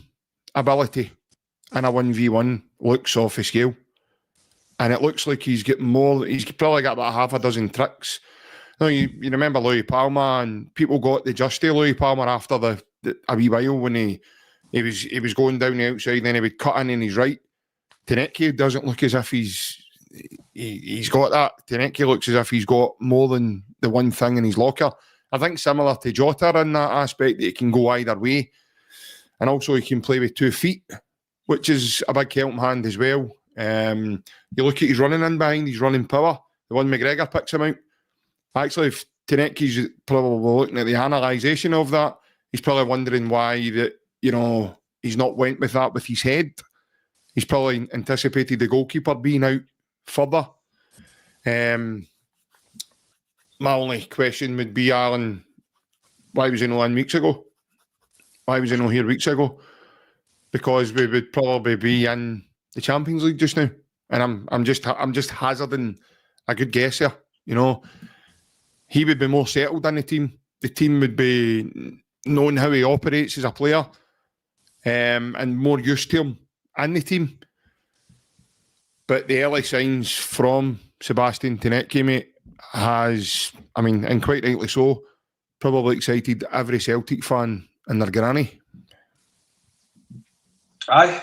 ability in a 1v1 looks off the scale. And it looks like he's probably got about half a dozen tricks. You remember Louis Palmer, and people got the justy Louis Palmer after a wee while when he was going down the outside, then he would cut in his right. Tounekti doesn't look as if he's got that. Tounekti looks as if he's got more than the one thing in his locker. I think similar to Jota in that aspect, that he can go either way. And also he can play with 2 feet, which is a big helping hand as well. You look at his running in behind, his running power, the one McGregor picks him out. Actually, if Tounekti's probably looking at the analysation of that, he's probably wondering why he's not went with that with his head. He's probably anticipated the goalkeeper being out further. My only question would be, Alan, why was he not in weeks ago? Why was he not here weeks ago? Because we would probably be in the Champions League just now, and I'm just hazarding a good guess here. He would be more settled in the team. The team would be knowing how he operates as a player, and more used to him in the team. But the early signs from Sebastian Tounekti, mate, has, and quite rightly so, probably excited every Celtic fan and their granny. Aye,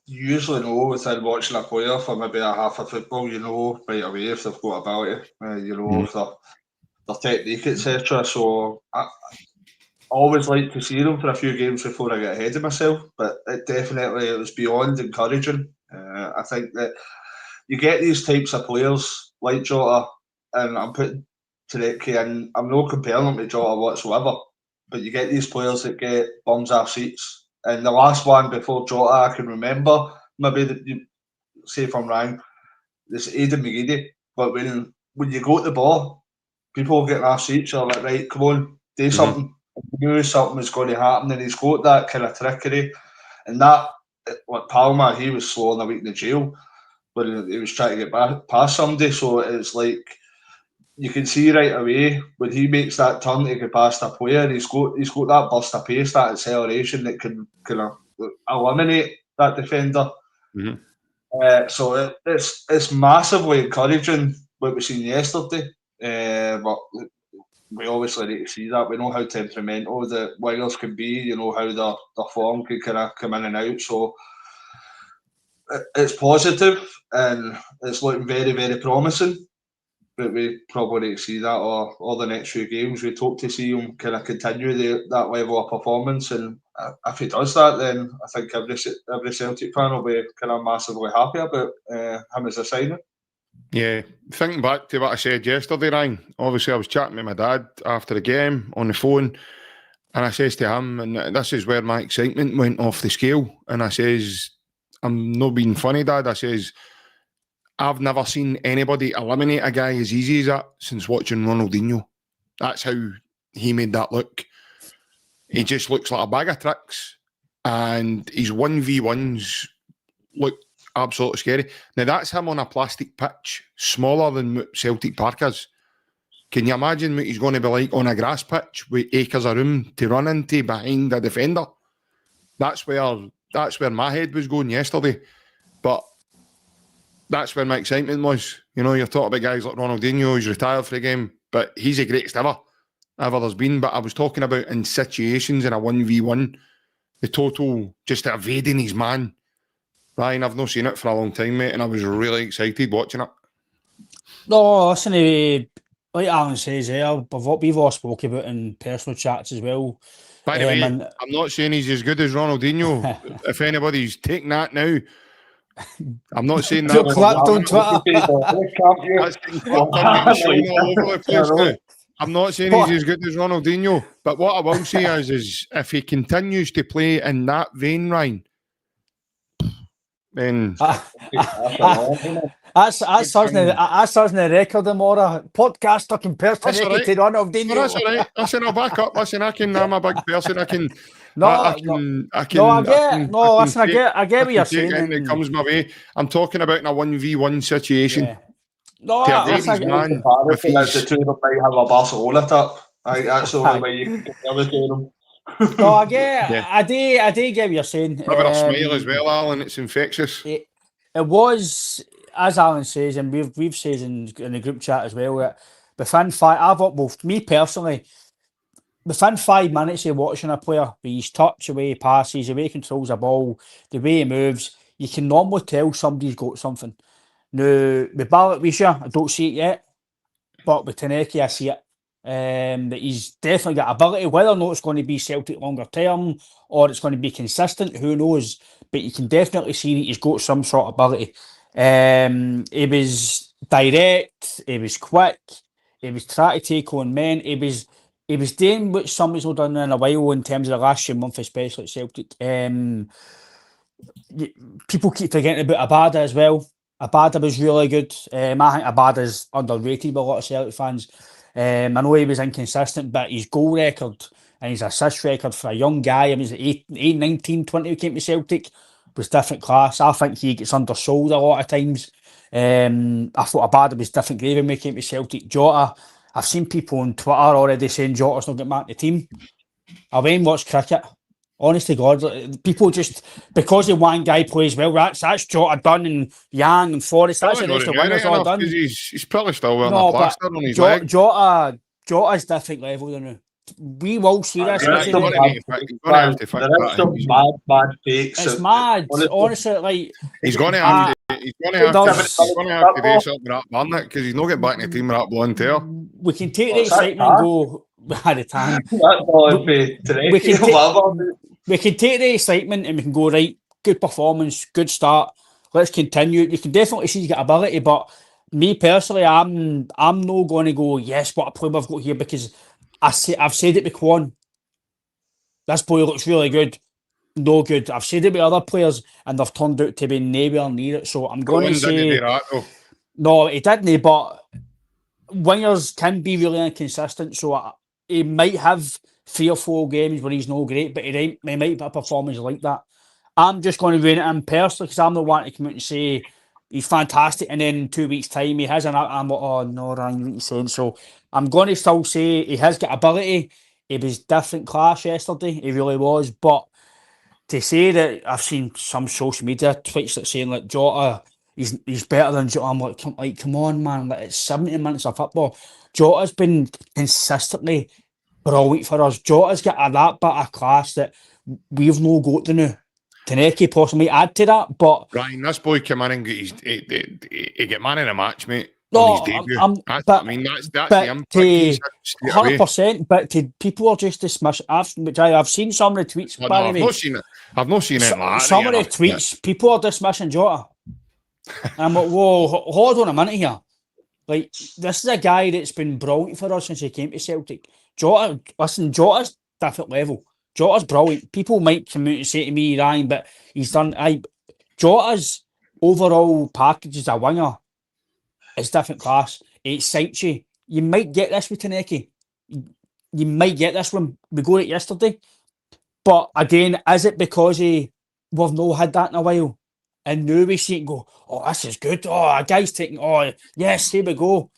you usually know within watching a player for maybe a half of football, you know right away if they've got ability, if their technique, etc. So I always like to see them for a few games before I get ahead of myself, but it was beyond encouraging. I think that you get these types of players like Jota, and I'm putting Tounekti in. I'm not comparing them to Jota whatsoever, but you get these players that get bums off seats. And the last one before Jota I can remember, maybe you say if I'm wrong, it's Aidan McGeady. But when you go to the ball, people getting off seats are like, right, come on, do something. You knew something was going to happen, and he's got that kind of trickery. And that, like Palmer, he was slow in a week in the jail when he was trying to get past somebody. So it's like, you can see right away when he makes that turn to get past a player, he's got that burst of pace, that acceleration that can kind of eliminate that defender. So it's massively encouraging what we seen yesterday. But we obviously need to see that. We know how temperamental the wingers can be. How their form can kind of come in and out. So it's positive and it's looking very, very promising. But we probably need to see that or the next few games. We hope to see him kind of continue that level of performance. And if he does that, then I think every Celtic fan will be kind of massively happy about him as a signing. Yeah, thinking back to what I said yesterday, Ryan, obviously I was chatting with my dad after the game on the phone, and I says to him, and this is where my excitement went off the scale, and I says, I'm not being funny, Dad, I says, I've never seen anybody eliminate a guy as easy as that since watching Ronaldinho. That's how he made that look. He just looks like a bag of tricks, and his 1v1s look absolutely scary. Now, that's him on a plastic pitch, smaller than Celtic Park is. Can you imagine what he's going to be like on a grass pitch with acres of room to run into behind a defender? That's where my head was going yesterday. But that's where my excitement was. You're talking about guys like Ronaldinho, who's retired for the game, but he's the greatest ever there's been. But I was talking about in situations in a 1v1, the total just evading his man. Ryan, I've not seen it for a long time, mate, and I was really excited watching it. No, listen, like Alan says there, what we've all spoke about in personal chats as well. By the way, and I'm not saying he's as good as Ronaldinho. If anybody's taking that now, I'm not saying that. You're clapped on Twitter. That's getting clapped up and shown all over the place now. I'm not saying he's as good as Ronaldinho, but what I will say is if he continues to play in that vein, Ryan, then that's something the record tomorrow. Podcaster compares to Ronaldinho. That's all right. Listen, I'll back up. Listen, I'm a big person. I get what you're saying. It comes my way. I'm talking about in a 1v1 situation. Yeah. No, that's the two of them might have a Barcelona tip. That's the only way you can get the other two of them. No, I do get what you're saying. Maybe a smile as well, Alan. It's infectious. It was, as Alan says, and we've said in the group chat as well, that within me personally, within 5 minutes of watching a player, with his touch, the way he passes, the way he controls a ball, the way he moves, you can normally tell somebody's got something. Now, with Ayrshire, I don't see it yet, but with Tounekti, I see it. That he's definitely got ability. Whether or not it's going to be Celtic longer term or it's going to be consistent, who knows? But you can definitely see that he's got some sort of ability. He was direct, he was quick, he was trying to take on men, he was doing what somebody's not done in a while in terms of the last few months, especially at Celtic. People keep forgetting about Abada as well. Abada was really good. I think Abada's underrated by a lot of Celtic fans. I know he was inconsistent, but his goal record and his assist record for a young guy, I mean, 19, 20 who came to Celtic, was different class. I think he gets undersold a lot of times. I thought Abada was different gravy when he came to Celtic. Jota, I've seen people on Twitter already saying Jota's not getting back to the team. I went and watched cricket. Honest to God, people just, because the one guy plays well, that's Jota done, and Yang and Forrest, that's the rest of the winners all done. He's probably still wearing a plaster on his leg. Jota's different level than now. We will see this. There is some bad fakes. It's mad. Honestly, like he's going to have to do something with that man, because he's not getting back in the team with that blonde hair. We can take the excitement and go at the time. We can take the excitement and we can go, right, good performance, good start. Let's continue. You can definitely see he's got ability, but me personally, I'm not going to go, yes, what a player we've got here, because I've said it with Quan. This boy looks really good. No good. I've said it with other players and they've turned out to be nowhere near it. So I'm going to say... No, he didn't, but wingers can be really inconsistent. So he might have 3 or 4 games where he's no great, but he might have a performance like that. I'm just going to run it in personally, because I'm not wanting to come out and say he's fantastic, and then in 2 weeks' time he has I'm like, oh no, Ryan, what are you saying? So I'm going to still say he has got ability. He was different class yesterday, he really was. But to say that, I've seen some social media tweets that saying like Jota, he's better than Jota. I'm like, come on, man, like, it's 70 minutes of football. Jota's been consistently brilliant for us. Jota's got that bit of class that we've no got to now. Tounekti possibly add to that, but Ryan, this boy came in and he get man in a match, mate. No, on his debut. That's the impact. 100%. But people are just dismissing. I've seen some of the tweets. I've not seen it. Some of the tweets, people are dismissing Jota. I'm like, whoa, hold on a minute here. Like, this is a guy that's been brilliant for us since he came to Celtic. Jota's different level. Jota's brilliant. People might come out and say to me, Ryan, but he's done. Jota's overall package as a winger is different class. It excites you. You might get this with Tounekti. You might get this when we got it yesterday. But again, is it because we've not had that in a while? And now we see it and go, oh, this is good. Oh, a guy's taking, oh, yes, here we go.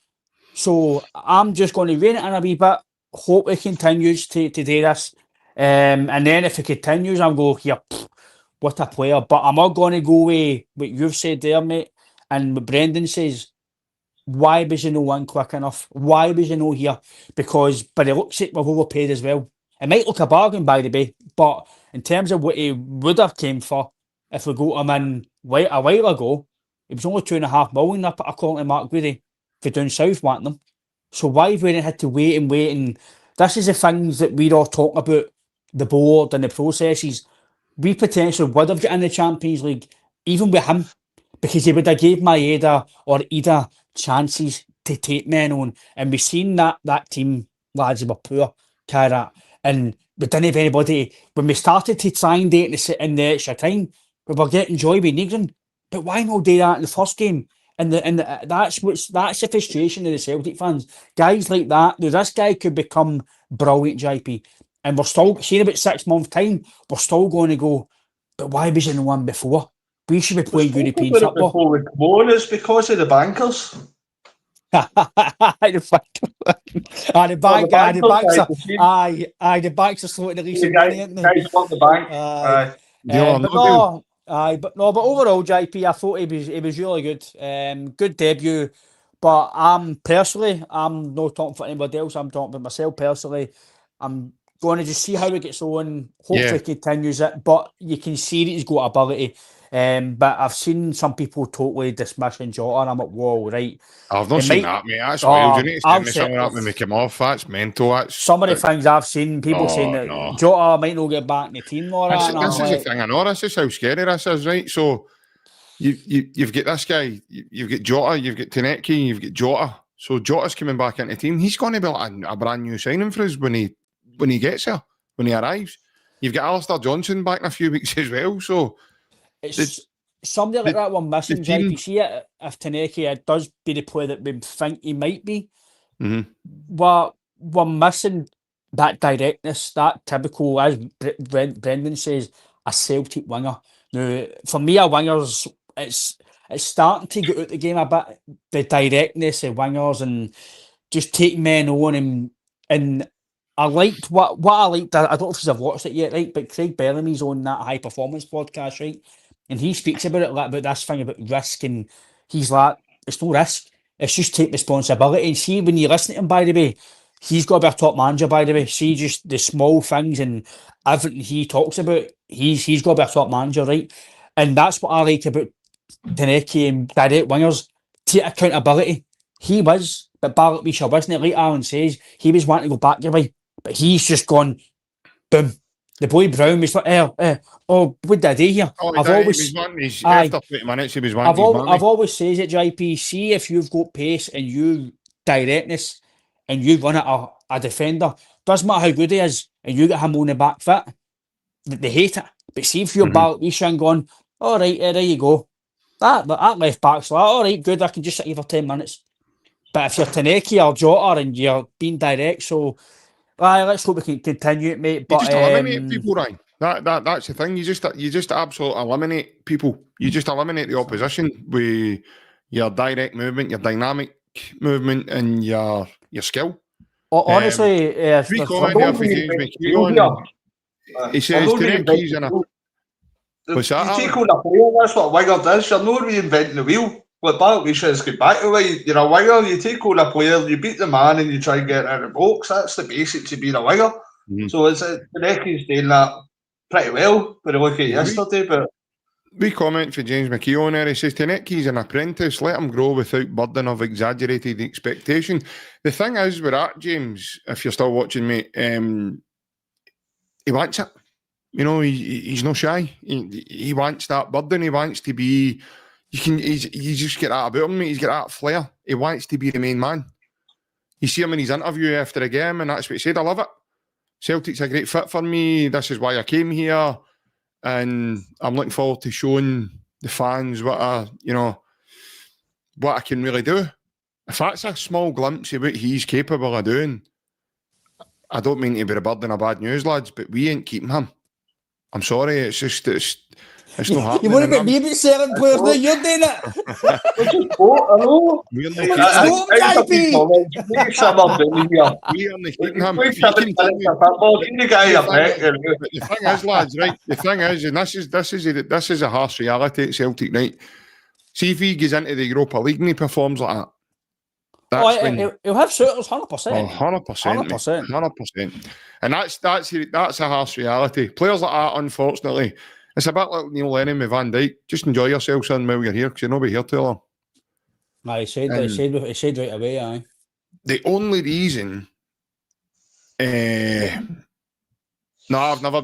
So I'm just going to rein it in a wee bit. Hope it continues to do this. And then if it continues, I'm going, here, what a player. But I'm not going to go with what you've said there, mate, and what Brendan says. Why was you no one quick enough? Why was you no here? Because by the looks of it, we've overpaid as well. It might look a bargain, by the way, but in terms of what he would have came for, if we got him in a while ago, it was only $2.5 million, according to Mark Goody, for down south wanting them. So why have we had to wait and wait? And this is the things that we're all talking about, the board and the processes. We potentially would have got in the Champions League, even with him, because he would have gave Maeda or Ida chances to take men on. And we've seen that team, lads, were poor, Cara. And we didn't have anybody. When we started to try and do it in the extra time, we were getting joy with Nixon. But why not do that in the first game? And that's the frustration of the Celtic fans. Guys like that, this guy could become brilliant, JP. And we're still seeing about 6 months' time, we're still going to go, but why was he in the one before? We should be playing European football. Before we come on, it's because of the bankers. The banks are slowing the lease of money, aren't they? Guys want the bank. But overall, JP, I thought he was really good. Good debut. But I'm not talking for anybody else. I'm talking about myself personally. I'm going to just see how it gets on. Hopefully, continues it. But you can see that he's got ability. But I've seen some people totally dismissing Jota, and I'm like, whoa, right. I've not seen that, mate. That's wild. You need to send me something up and make him off. That's mental. Some of the things I've seen, people saying that Jota might not get back in the team. This is the thing I know. This is how scary this is, right? So you've got this guy, you've got Jota, you've got Tounekti, you've got Jota. So Jota's coming back into the team. He's going to be like a brand new signing for us when he gets here, when he arrives. You've got Alistair Johnson back in a few weeks as well. So it's somebody like that one missing. You see it if Tounekti does be the player that we think he might be. We're missing that directness, that typical, as Brendan says, a Celtic winger. Now, for me, a winger's it's starting to get out the game a bit. The directness of wingers and just take men on and I liked what I liked. I don't know if you've watched it yet, right? But Craig Bellamy's on that High Performance podcast, right? And he speaks about it like about this thing about risk, and he's like, it's no risk. It's just take responsibility. And see, when you listen to him, by the way, he's got to be a top manager, by the way. See just the small things and everything he talks about. He's got to be a top manager, right? And that's what I like about Tounekti and direct wingers. Take accountability. He was, but Barrett Misha wasn't it? Like Alan says, he was wanting to go back your way. But he's just gone, boom. The boy Brown was like, what did I do here? After 20 minutes, he was wanting I've always says it, JP, see if you've got pace and you directness and you run at a defender, doesn't matter how good he is, and you get him on the back foot, they hate it. But see if you're Balak and going, all right, there you go. That left back's like, all right, good, I can just sit here for 10 minutes. But if you're Tounekti or Jota and you're being direct, so let's hope we can continue it, mate. But you just eliminate people, Ryan. That's the thing. You just absolutely eliminate people. You just eliminate the opposition with your direct movement, your dynamic movement, and your skill. Honestly, he says Tounekti's in a. What's that? You take on a player, that's what a winger does. You're not reinventing the wheel. What Bartley says, get back away. You're a winger, you take on a player, you beat the man, and you try and get out of the box. That's the basics of being a winger. So it's Tounekti's doing that pretty well. But I look at yesterday, but we comment for James McKee on there. He says Tounekti's an apprentice. Let him grow without burden of exaggerated expectation. The thing is with that, James, if you're still watching me, he wants it. You know, he's not shy. He wants that burden. He wants to be. You just get that about him, mate. He's got that flair. He wants to be the main man. You see him in his interview after the game, and that's what he said. I love it. Celtic's a great fit for me. This is why I came here, and I'm looking forward to showing the fans what I can really do. If that's a small glimpse of what he's capable of doing, I don't mean to be a bird in a bad news, lads, but we ain't keeping him. I'm sorry. It's just it's not happening. You want to be maybe selling players now? You're doing it. Hello. We're not keeping him. The thing is, lads, right? The thing is, and this is a harsh reality at Celtic, right? See if he goes into the Europa League and he performs like that. He'll have suitors, 100%. 100%. And that's a harsh reality. Players like that, unfortunately, it's a bit like Neil Lennon with Van Dijk. Just enjoy yourself, son, while you're here, because you'll not be here too long. He said right away, aye. the only reason, no, I've never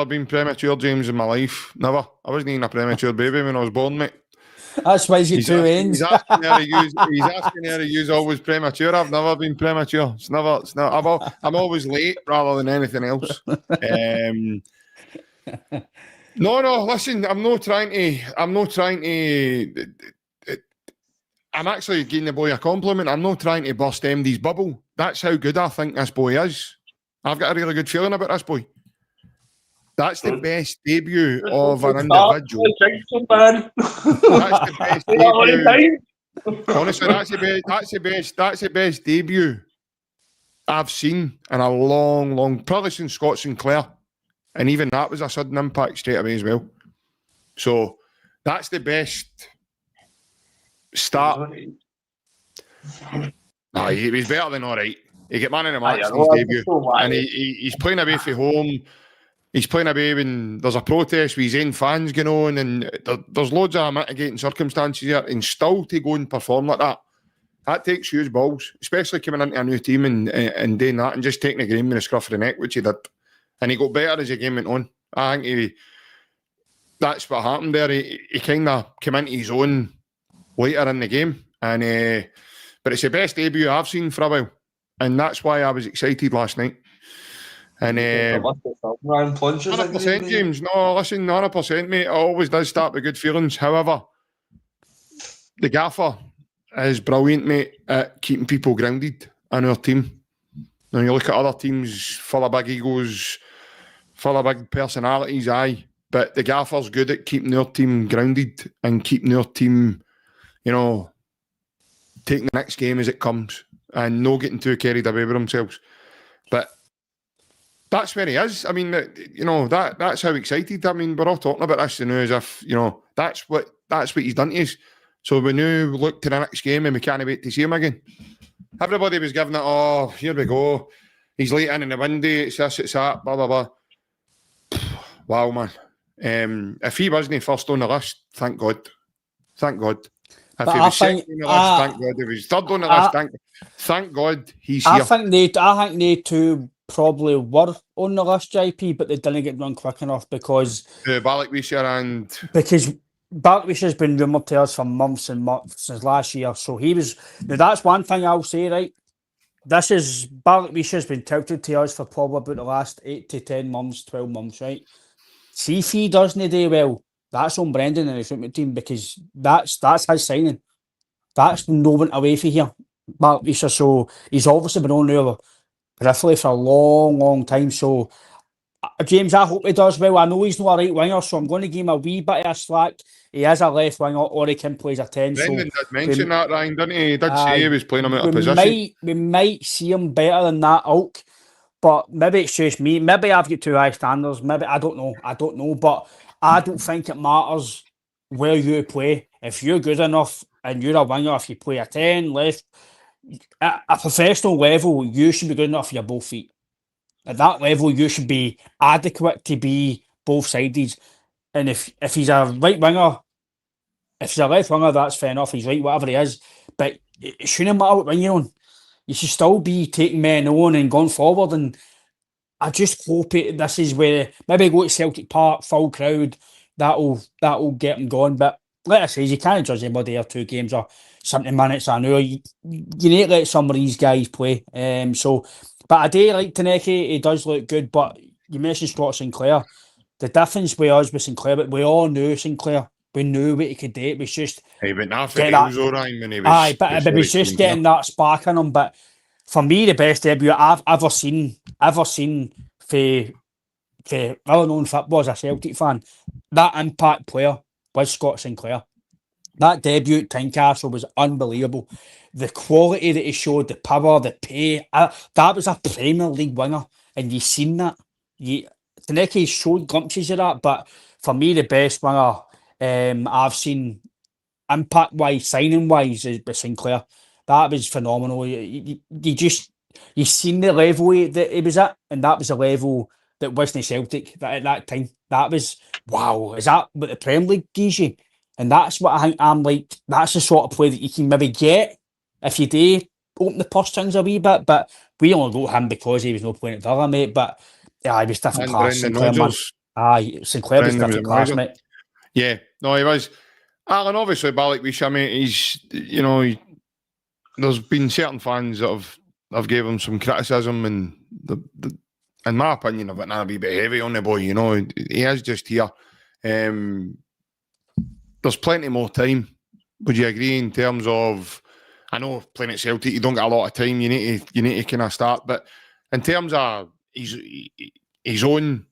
been premature, James, in my life. Never. I wasn't even a premature baby when I was born, mate. That's why he's got two ends. He's asking her to use always premature. I've never been premature. It's never. I'm always late rather than anything else. No. Listen, I'm actually giving the boy a compliment. I'm not trying to burst MD's bubble. That's how good I think this boy is. I've got a really good feeling about this boy. That's the best debut of an individual. That's the best debut. Honestly, that's the best debut I've seen in a long, probably since Scott Sinclair. And even that was a sudden impact straight away as well. So that's the best start. He was better than all right. He got man in the match in his debut. And he's playing away from home. He's playing away when there's a protest with his own fans going on, and there's loads of mitigating circumstances here, and still to go and perform like that takes huge balls, especially coming into a new team and doing that and just taking the game with a scruff of the neck, which he did. And he got better as the game went on. I think that's what happened there. He kind of came into his own later in the game, and but it's the best debut I've seen for a while, and that's why I was excited last night. And 100%, James. No, listen, 100%, mate. It always does start with good feelings. However, the gaffer is brilliant, mate, at keeping people grounded in our team. When you look at other teams full of big egos, full of big personalities, aye. But the gaffer's good at keeping their team grounded and keeping their team, taking the next game as it comes and not getting too carried away with themselves. But that's where he is. I mean, that's how excited. I mean, we're all talking about this, as if, that's what he's done to us. So we now look to the next game and we can't wait to see him again. Everybody was giving it, here we go. He's late in the window, it's this, it's that, blah, blah, blah. Wow, man. If he wasn't first on the list, thank God. Thank God. If he was second on the list, thank God. If he was third on the list, thank God he's here. I think they two probably were on the list, JP, but they didn't get run quick enough because Barkwisher's been rumoured to us for months and months since last year. So that's one thing I'll say, right? Barkwisher's been touted to us for probably about the last 8 to 10 months, 12 months, right? See if he doesn't do well, that's on Brendan and the recruitment team, because that's his signing. That's no one away from here, Barkwisher. So he's obviously been on there peripherally for a long, long time. So, James, I hope he does well. I know he's not a right winger, so I'm going to give him a wee bit of slack. He is a left winger, or he can play as a 10. Brendan did mention that, Ryan, didn't he? He did say he was playing him out of position. We might see him better than that ilk, but maybe it's just me. Maybe I've got too high standards. Maybe, I don't know. But I don't think it matters where you play. If you're good enough and you're a winger, if you play a 10, left, at a professional level, you should be good enough for your both feet. At that level, you should be adequate to be both sided. And if he's a right winger, if he's a left winger, that's fair enough. He's right, whatever he is. But it shouldn't matter what wing you're on. You should still be taking men on and going forward. And I just hope this is where maybe go to Celtic Park, full crowd. That'll get him going. But like I say, you can't judge anybody or 2 games or 70 minutes an hour. You need to let some of these guys play. But I do like Tounekti. He does look good. But you mentioned Scott Sinclair. The difference with us with Sinclair, but we all knew Sinclair. We knew what he could do. It was just he went after when he was. Aye, but it was just getting that spark in him. But for me, the best debut I've ever seen for well-known football as a Celtic fan, that impact player was Scott Sinclair. That debut at Tynecastle was unbelievable. The quality that he showed, the power, the pay, that was a Premier League winger, and you've seen that. Tounekti showed glimpses of that, but for me, the best winger I've seen impact-wise, signing-wise, is Sinclair. That was phenomenal. You seen the level that he was at, and that was a level that wasn't Celtic at that time. That was, wow, is that what the Premier League gives you? And that's what I think I'm like, that's the sort of play that you can maybe get if you do opened the purse strings a wee bit, but we only got him because he was no playing at Villa, mate. But yeah, he was different And class. Brendan Sinclair, man. Rodgers. Aye, Sinclair was Brendan was different class, amazing. mate. Yeah, no, he was. Alan, obviously, Balak Wisha, mate, he's, you know, there's been certain fans that have gave him some criticism, and in my opinion, I've been a wee bit heavy on the boy, you know. He is just here. There's plenty more time. Would you agree in terms of, I know playing at Celtic, you don't get a lot of time, you need to kind of start, but in terms of his own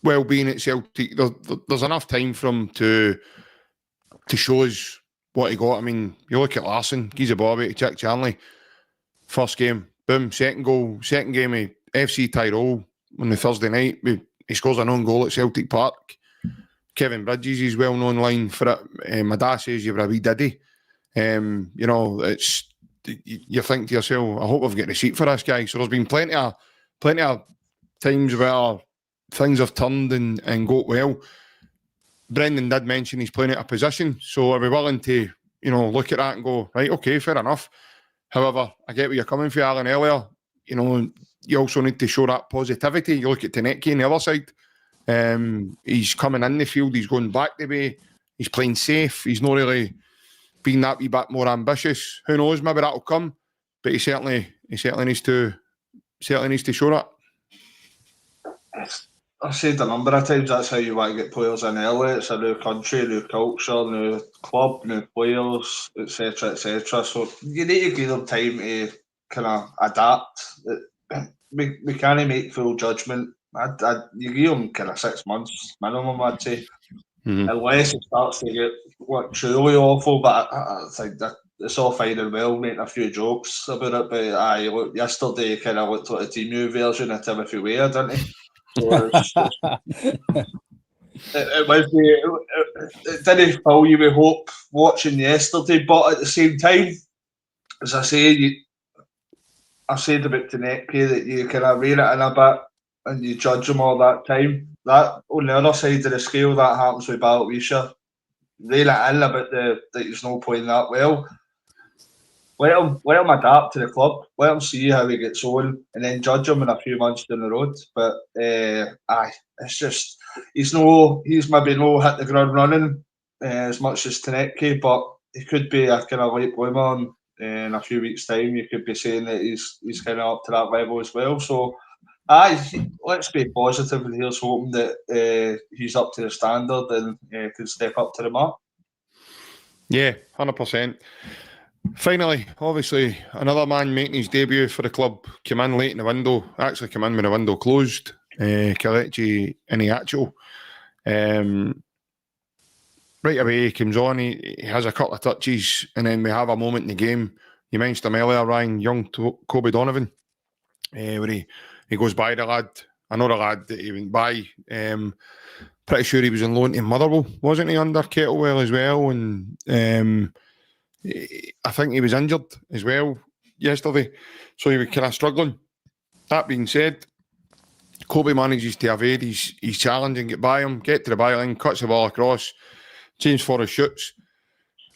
well-being at Celtic, there's enough time for him to show us what he got. I mean, you look at Larson, he's a bobby to Jack Charnley. First game, boom, second goal. Second game of FC Tyrol on the Thursday night, he scores an own goal at Celtic Park. Kevin Bridges, his well-known line for it. My dad says you're a wee diddy. You know, it's, you think to yourself, I hope I've got a receipt for this guy. So there's been plenty of times where things have turned and got well. Brendan did mention he's playing out of position, so are we willing to, you know, look at that and go, right, okay, fair enough. However, I get where you're coming from, Alan, earlier. You know, you also need to show that positivity. You look at Tounekti on the other side. He's coming in the field, he's going back the way, he's playing safe, he's not really being that wee bit more ambitious. Who knows, maybe that'll come, but he certainly needs to show that. I've said a number of times that's how you want to get players in early. It's a new country, new culture, new club, new players, etc., etc. So you need to give them time to kind of adapt. We can't make full judgment. You give them kind of 6 months minimum, I'd say, unless it starts to get truly awful. But I think that it's all fine and well making a few jokes about it. But yesterday kind of looked like a Team version of Timothy Weir, didn't he? So it didn't fill you with hope watching yesterday, but at the same time, as I say, I said about Tounekti that you kind of rein it in a bit and you judge him all that time. That on the other side of the scale, that happens with Balak Wisha. Rein it in about that he's not playing that well. Let him adapt to the club. Let him see how he gets on, and then judge him in a few months down the road. But it's just he's maybe no hit the ground running as much as Tounekti, but he could be a kind of late bloomer. In a few weeks' time, you could be saying that he's kind of up to that level as well. So, let's be positive, and here's hoping that he's up to the standard and can step up to the mark. Yeah, 100%. Finally, obviously, another man making his debut for the club came in late in the window. Actually, came in when the window closed. Killie Iniacho. Right away, he comes on. He has a couple of touches, and then we have a moment in the game. You mentioned him earlier, Ryan, young Kobe Donovan, where he goes by the lad. I know the lad that he went by. Pretty sure he was on loan to Motherwell, wasn't he, under Kettlewell as well? And I think he was injured as well yesterday, so he was kind of struggling. That being said, Kobe manages to evade his challenge and get by him, get to the byline, cuts the ball across. James Forrest shoots,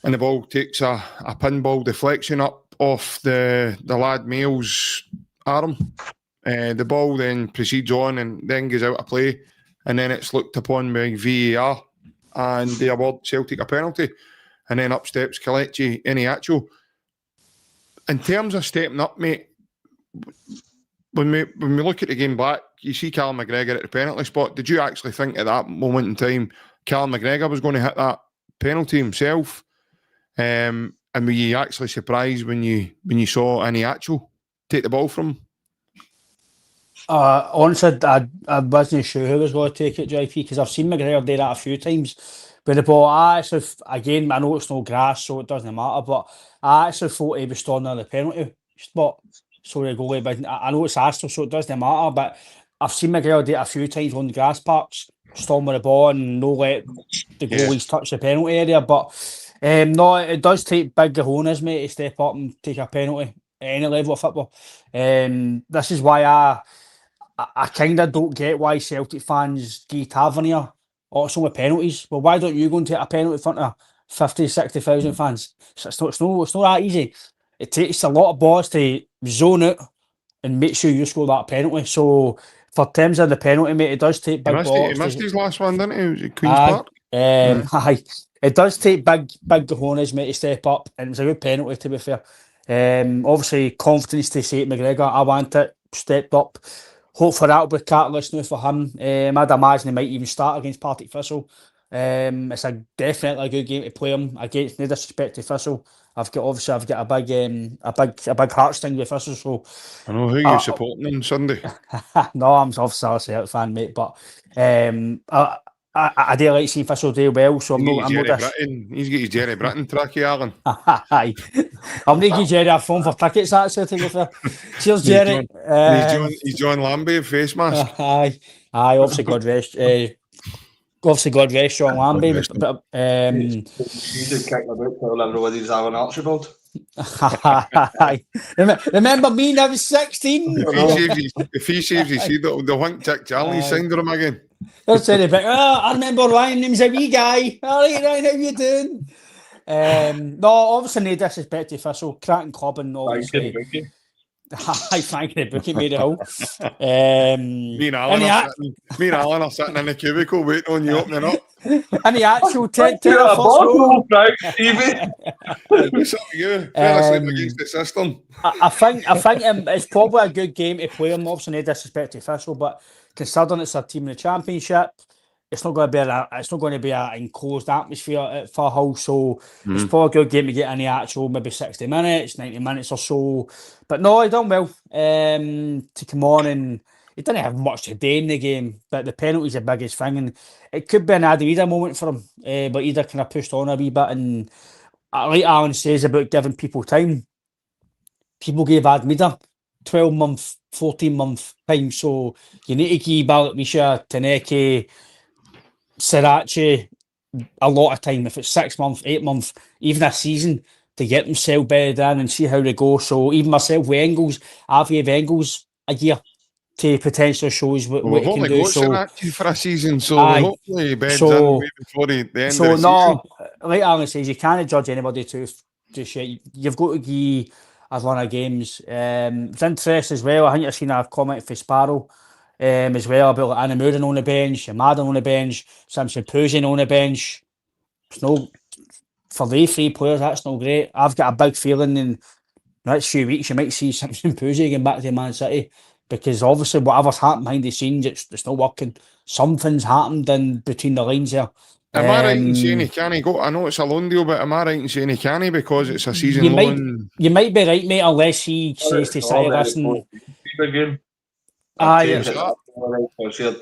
and the ball takes a pinball deflection up off the lad Mail's arm. The ball then proceeds on and then goes out of play, and then it's looked upon by VAR, and they award Celtic a penalty, and then up steps Killie Iniacho. In terms of stepping up, mate, when we look at the game back, you see Callum McGregor at the penalty spot. Did you actually think at that moment in time Callum McGregor was going to hit that penalty himself? And were you actually surprised when you saw Iniacho take the ball from him? Honestly, I wasn't sure who was going to take it, JP, because I've seen McGregor do that a few times. But the ball, again, I know it's no grass, so it doesn't matter, but I actually thought he was standing on the penalty spot. So the goalie, but I know it's Astor, so it doesn't matter, but I've seen McGregor do it a few times on the grass parks, storm with the ball and no let the goalies touch the penalty area. But no, it does take big cojones, mate, to step up and take a penalty at any level of football. This is why I kind of don't get why Celtic fans give Tavernier also with penalties. Well, why don't you go and take a penalty in front of 50, 60,000 fans? It's not that easy. it takes a lot of balls to zone out and make sure you score that penalty. So for terms of the penalty, mate, it does take He big balls. he missed his last one, didn't he? Was it Queen's Aye. Park? Aye. It does take big cojones, mate, to step up, and it was a good penalty, to be fair. Obviously, confidence to say it, McGregor. I want it, stepped up. Hopefully that'll be catalyst now for him. I'd imagine he might even start against Partick Thistle. It's definitely a good game to play him against. No disrespect to Thistle. I've got a big heartstring with Thistle. So I know who you supporting on Sunday. no, I'm obviously a Celtic fan, mate. But I do like seeing Thistle do well. So I'm not. He's got his Jerry Britton tracky, Alan. Aye. I'm not giving Jerry a phone for tickets, actually, to be fair. Cheers, Jerry. He's John Lambie, face mask. Aye. Obviously, God rest. God rest John Lambie. But He did kick the boot till everybody's having Archibald. Remember me when I was 16? If he saves his seed, the Wink Tick Charlie signed him again. They'll say I remember Ryan, name's a wee guy. All right, Ryan, how you doing? No, obviously no disrespect to Thistle, cracking club and obviously. I thank the bookie made it all. Me and Alan are sitting in the cubicle waiting on you opening up. And the actual first goal, Stevie. What's up with you? Fell asleep against the system. I think it's probably a good game to play him. Obviously, no disrespect to Thistle, but considering it's a team in the Championship, it's not going to be an enclosed atmosphere for Hull. So it's probably a good game to get in the actual maybe 60 minutes, 90 minutes or so. But no, he done well to come on, and he didn't have much to do in the game. But the penalty's the biggest thing, and it could be an Adewida moment for him. But either kind of pushed on a wee bit, and like Alan says about giving people time, people gave Admida 12-month, 14-month time. So you need to give Balakmisha, Tounekti, Sriracha a lot of time. If it's 6 months, 8 months, even a season to get themselves bedded in and see how they go. So even myself with Engels, I've gave Engels a year to potentially show us what he can do. So Sriracha for a season, so hopefully he beds in way before the end of the season. So like Alan says, you can't judge anybody just yet. You've got to give a run of games. It's interesting as well. I think I've seen a comment for Sparrow as well about like Anamurin on the bench, Madden on the bench, Samson Puzin on the bench. It's no for the three players. That's not great. I've got a big feeling in the next few weeks you might see Samson Puzin getting back to Man City, because obviously whatever's happened behind the scenes, it's not working. Something's happened in between the lines there. Am I right in saying he can't go? I know it's a loan deal, but am I right in saying he can't because it's a season loan? You might be right, mate, unless he says to City, listen.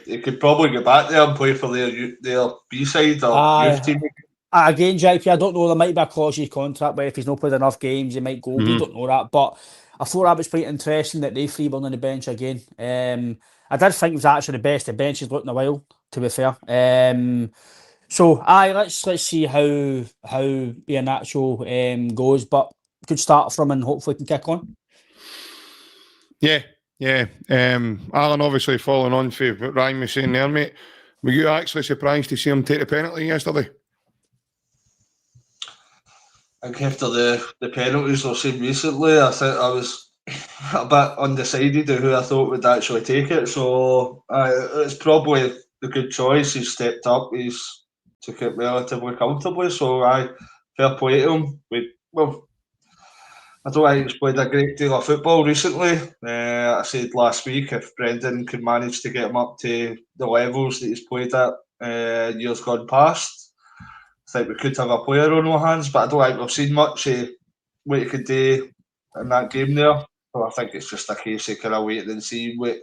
He could probably get back there and play for their B-side or youth team. Again, JP, I don't know, there might be a clause in his contract where if he's not played enough games, he might go. We don't know that, but I thought that was quite interesting that they three were on the bench again. I did think it was actually the best the bench has looked in a while, to be fair. So, let's see how Iheanacho goes, but good start from him and hopefully can kick on. Yeah. Alan, obviously following on for what Ryan was saying there, mate. Were you actually surprised to see him take the penalty yesterday? I think after the penalties we've seen recently, I think I was a bit undecided on who I thought would actually take it. So it's probably a good choice. He's stepped up. He's took it relatively comfortably. So fair play to him. I don't think he's played a great deal of football recently. I said last week if Brendan could manage to get him up to the levels that he's played at years gone past, I think we could have a player on our hands. But I don't think we've seen much of what he could do in that game there. So I think it's just a case of kind of waiting and seeing what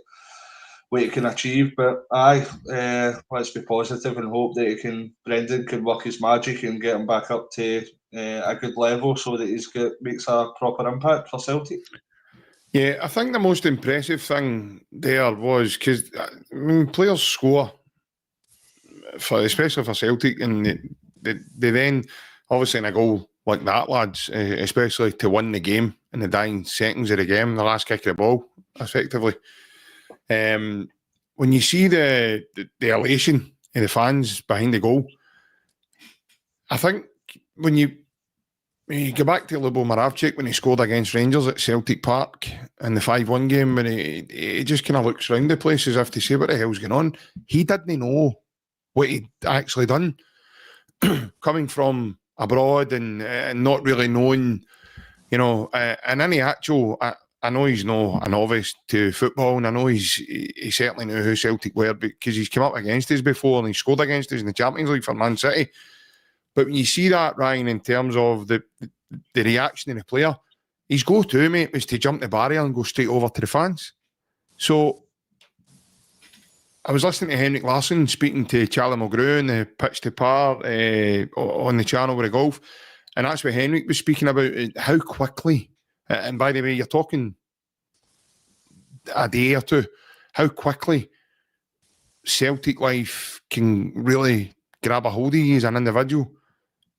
he can achieve. But let's be positive and hope that Brendan can work his magic and get him back up to a good level so that makes a proper impact for Celtic. Yeah, I think the most impressive thing there was because players score, especially for Celtic, and they then obviously in a goal like that, lads, especially to win the game in the dying seconds of the game, the last kick of the ball, effectively. When you see the elation of the fans behind the goal, I think when you You go back to Lubo Moravcik when he scored against Rangers at Celtic Park in the 5-1 game, and he just kind of looks round the place as if to say, what the hell's going on? He didn't know what he'd actually done. Coming from abroad and not really knowing, you know, and any actual... I know he's no a novice to football, and I know he certainly knew who Celtic were because he's come up against us before and he scored against us in the Champions League for Man City. But when you see that, Ryan, in terms of the reaction of the player, his go-to, mate, was to jump the barrier and go straight over to the fans. So I was listening to Henrik Larsson speaking to Charlie Mulgrew in the Pitch to Par on the channel with the golf, and that's what Henrik was speaking about, how quickly... And by the way, you're talking a day or two, how quickly Celtic life can really grab a hold of you as an individual,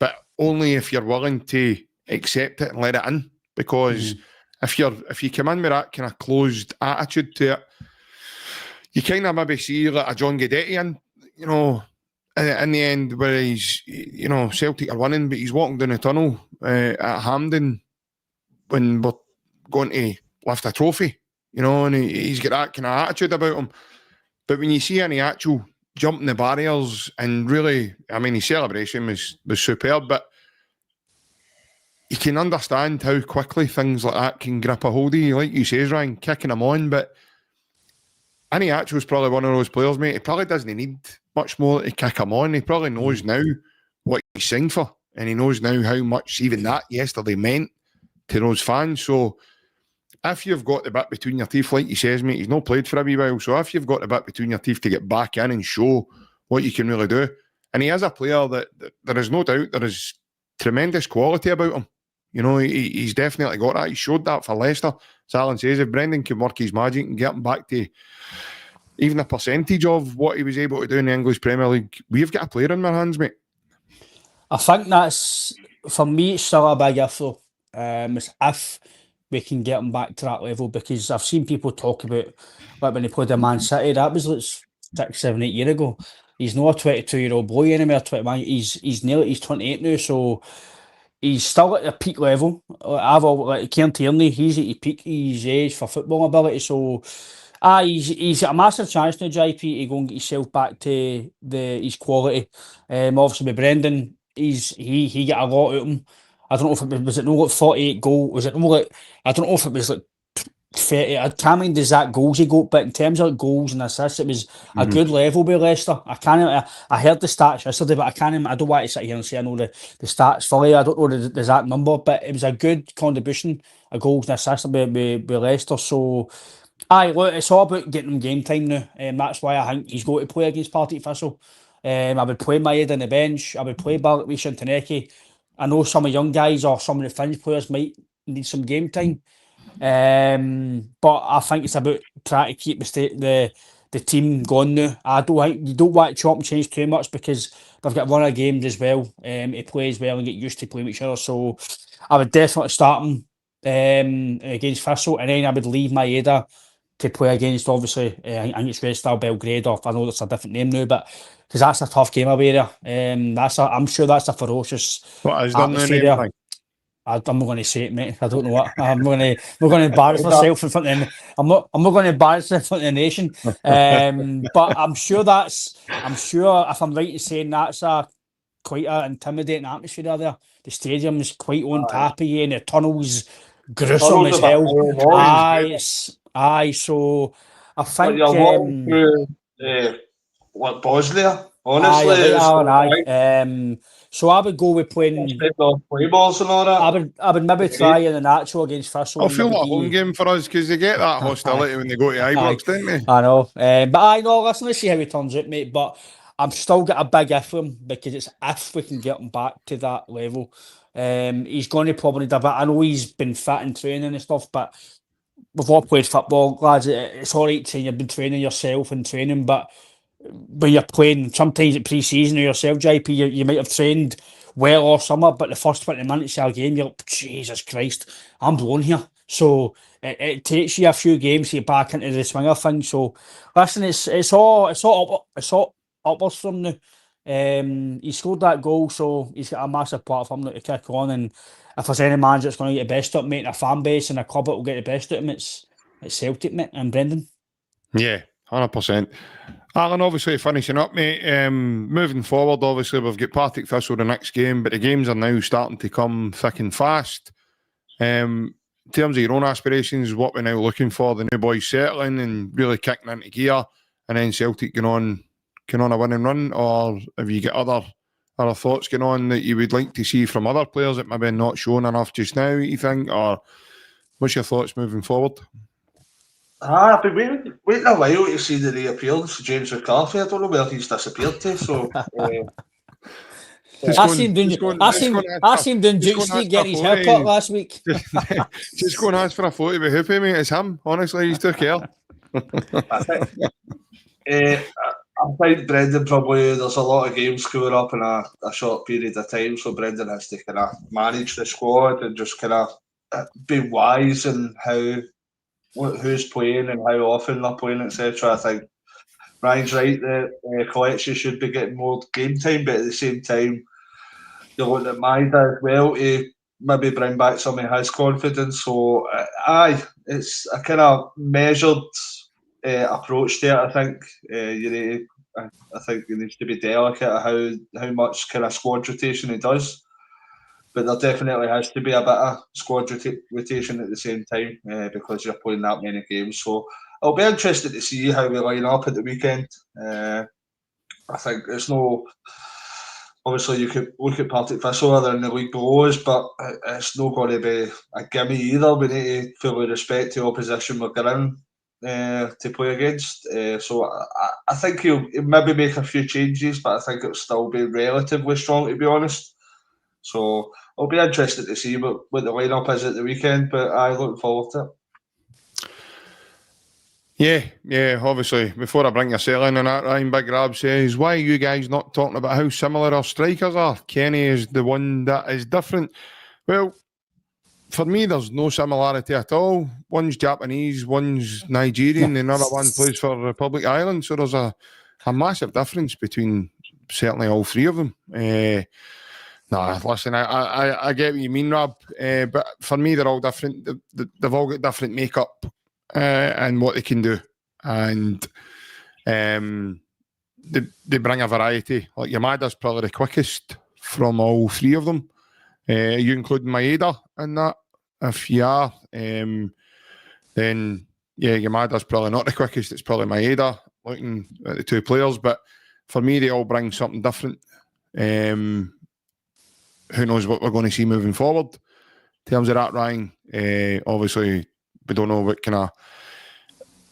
but only if you're willing to accept it and let it in. Because if you come in with that kind of closed attitude to it, you kind of maybe see like a John Guidetti in, you know, in the end, where he's, you know, Celtic are winning, but he's walking down the tunnel at Hampden when we're going to lift a trophy, you know, and he's got that kind of attitude about him. But when you see any actual jumping the barriers and really, I mean, his celebration was superb, but you can understand how quickly things like that can grip a hold of you. Like you say, Ryan, kicking him on, but any actual's probably one of those players, mate. He probably doesn't need much more to kick him on. He probably knows now what he's singing for, and he knows now how much even that yesterday meant to those fans. So if you've got the bit between your teeth, like he says, mate, he's not played for a wee while, so if you've got the bit between your teeth to get back in and show what you can really do, and he is a player that there is no doubt there is tremendous quality about him. You know, he's definitely got that. He showed that for Leicester. As Alan says, if Brendan can work his magic and get him back to even a percentage of what he was able to do in the English Premier League, we've got a player in our hands, mate. I think that's, for me, it's still a big if though. It's if we can get him back to that level, because I've seen people talk about, like when he played in Man City, that was like 6, 7, 8 years ago. He's not a 22-year-old boy anymore. 21. He's nearly, he's 28 now, so he's still at a peak level. Like Kieran Tierney, he's at his peak, his age for football ability. So, he's got a massive chance now, JP, to go and get himself back to his quality. Obviously with Brendan, he got a lot out of him. I don't know if it was it no like 48 goal. Was it no like, I don't know if it was like 30. I can't mind the exact goals he got, but in terms of like goals and assists, it was a good level with Leicester. I heard the stats yesterday, but I don't want to sit here and say I know the stats fully. I don't know the exact number, but it was a good contribution of goals and assists with Leicester. So look, it's all about getting him game time now. That's why I think he's got to play against Partick Thistle. I would play Maeda on the bench. I would play Bartlett and Tounekti. I know some of the young guys or some of the fringe players might need some game time. But I think it's about trying to keep the team going now. I don't think you don't want to chop and change too much, because they've got one of the games as well. He plays well and get used to playing with each other. So I would definitely start him against Thistle, and then I would leave Maeda to play against, obviously, I think it's Red Star Belgrade, or I know that's a different name now, but because that's a tough game away there. I'm sure that's a ferocious atmosphere. I'm not going to say it, mate. I don't know what. I'm going to embarrass myself in front of I'm not going to embarrass in front of the nation. But I'm sure if I'm right in saying that's quite an intimidating atmosphere there. The stadium's quite on top of you, and the tunnel's gruesome as hell. So I think you're walking through what Bhoys there. Honestly, so I would go with playing play balls and all that. I would maybe try in the natural against Thistle. I feel like a home game for us, because they get that hostility when they go to Ibrox, don't they? I know, but I know. Listen, let's see how he turns out, mate. But I'm still got a big if for him, because it's if we can get him back to that level. He's going to probably need a bit. I know he's been fit in training and stuff, but we've all played football, lads. It's all right saying you've been training yourself and training, but when you're playing, sometimes at pre-season or yourself, JP, you might have trained well all summer, but the first 20 minutes of a game, you're like, Jesus Christ, I'm blown here. So it takes you a few games to get back into the swing of things. So listen, it's all upwards from now. He scored that goal, so he's got a massive platform now to kick on, and if there's any manager that's going to get the best out of him, mate, and a fan base and a club that will get the best out of him, it's Celtic, mate, and Brendan. Yeah, 100%. Alan, obviously finishing up, mate. Moving forward, obviously we've got Partick Thistle the next game, but the games are now starting to come thick and fast. In terms of your own aspirations, what we're now looking for, the new boys settling and really kicking into gear, and then Celtic going on a winning run, or have you got other thoughts going on that you would like to see from other players that maybe not shown enough just now, you think, or what's your thoughts moving forward? I've been waiting a while to see the reappearance of James McCarthy. I don't know where he's disappeared to, so... I seen him doing Duke Street getting his haircut last week. Just go and ask for a photo with Hoopy, mate. It's him. Honestly, he's took care. I think Brendan probably, there's a lot of games coming up in a short period of time, so Brendan has to kind of manage the squad and just kind of be wise in who's playing and how often they're playing, etc. I think Ryan's right that Collection should be getting more game time, but at the same time, you're looking at Maida as well to maybe bring back some of his confidence. So, it's a kind of measured approach to it. I think I think he needs to be delicate at how much kind of squad rotation he does. But there definitely has to be a bit of squad rotation at the same time because you're playing that many games. So I'll be interested to see how we line up at the weekend. I think it's no... Obviously, you could look at Partick Thistle, they're in the league below us, but it's not going to be a gimme either. We need to fully respect the opposition we're going to play against. So I think he'll maybe make a few changes, but I think it'll still be relatively strong, to be honest. So I'll be interested to see what the lineup is at the weekend, but I look forward to it. Yeah, obviously, before I bring your sell in on that, Ryan Big Rab says, why are you guys not talking about how similar our strikers are? Kenny is the one that is different. Well, for me, there's no similarity at all. One's Japanese, one's Nigerian, and another one plays for Republic Island. So there's a massive difference between certainly all three of them. Listen, I get what you mean, Rob, but for me, they're all different. They've all got different makeup and what they can do. And they bring a variety. Like Yamada's probably the quickest from all three of them. Are you including Maeda in that? If you are, then yeah, Yamada's probably not the quickest. It's probably Maeda, looking at the two players. But for me, they all bring something different. Who knows what we're going to see moving forward in terms of that, Ryan? Obviously, we don't know what kind of...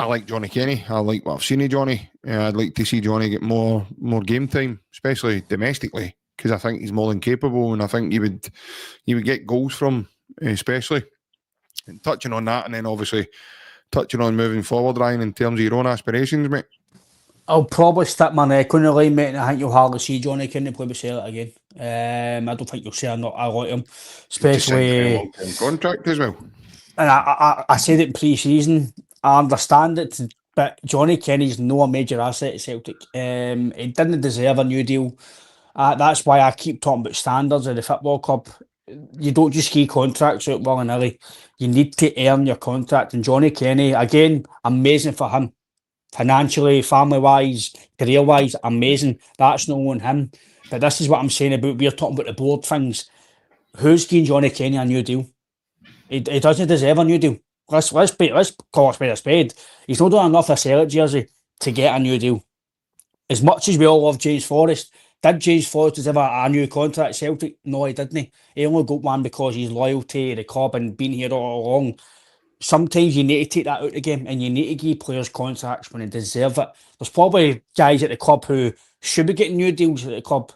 I like Johnny Kenny. I like what I've seen of Johnny. I'd like to see Johnny get more game time, especially domestically, because I think he's more than capable, and I think you would get goals from, especially. And touching on that, and then obviously touching on moving forward, Ryan, in terms of your own aspirations, mate. I'll probably stick my neck on the line, mate, and I think you'll hardly see Johnny Kenny play with Celtic again. I don't think you'll see a lot of him, especially... long-term contract as well. And I said it pre-season, I understand it, but Johnny Kenny's no a major asset at Celtic. He didn't deserve a new deal. That's why I keep talking about standards of the football club. You don't just key contracts out willy-nilly. You need to earn your contract. And Johnny Kenny, again, amazing for him. Financially, family-wise, career-wise, amazing. That's not on him. But this is what I'm saying about, we're talking about the board things. Who's giving Johnny Kenny a new deal? He doesn't deserve a new deal. Let's call a spade a spade. He's not done enough of a Celtic jersey to get a new deal. As much as we all love James Forrest, did James Forrest deserve a new contract at Celtic? No, he didn't. He only got one because he's loyal to the club and been here all along. Sometimes you need to take that out of the game, and you need to give players contracts when they deserve it. There's probably guys at the club who should be getting new deals at the club.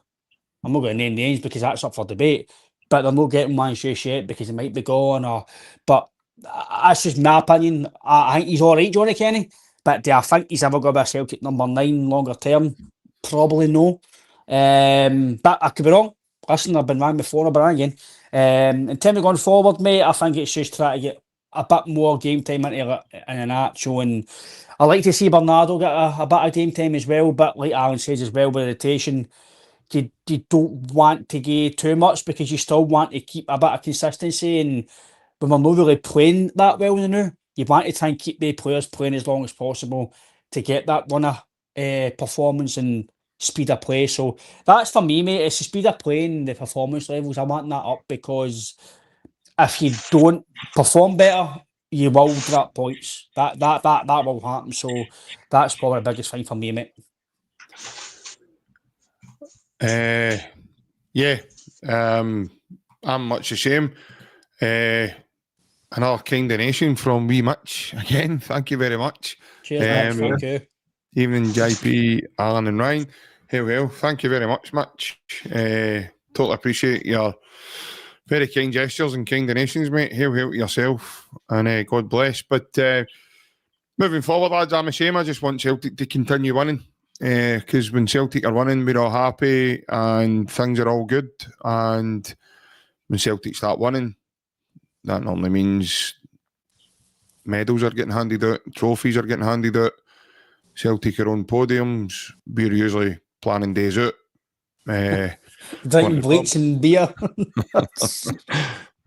I'm not going to name names because that's up for debate, but they're not getting one just yet because they might be gone. But that's just my opinion. I think he's all right, Johnny Kenny, but do I think he's ever going to be a Celtic number 9 longer term? Probably no. But I could be wrong. Listen, I've been wrong before, I'll be wrong again. In terms of going forward, mate, I think it's just trying to get a bit more game time into an actual, and I like to see Bernardo get a bit of game time as well, but like Alan says as well, with rotation, you don't want to go too much because you still want to keep a bit of consistency. And when we're not really playing that well now, you want to try and keep the players playing as long as possible to get that runner performance and speed of play. So that's for me, mate. It's the speed of play and the performance levels. I want that up because if you don't perform better, you will drop points. That will happen. So that's probably the biggest thing for me, mate. Yeah, I'm much the same. Another kind donation from Wee Mitch again. Thank you very much. Cheers, Mitch. Thank you. Evening, JP, Alan, and Ryan. Well, thank you very much, Mitch. Totally appreciate your very kind gestures and kind donations, mate. Hail to yourself, and God bless. But moving forward, lads, I'm ashamed. I just want Celtic to continue winning. Because when Celtic are winning, we're all happy and things are all good. And when Celtic start winning, that normally means medals are getting handed out, trophies are getting handed out. Celtic are on podiums. We're usually planning days out. Drinking bleach and beer.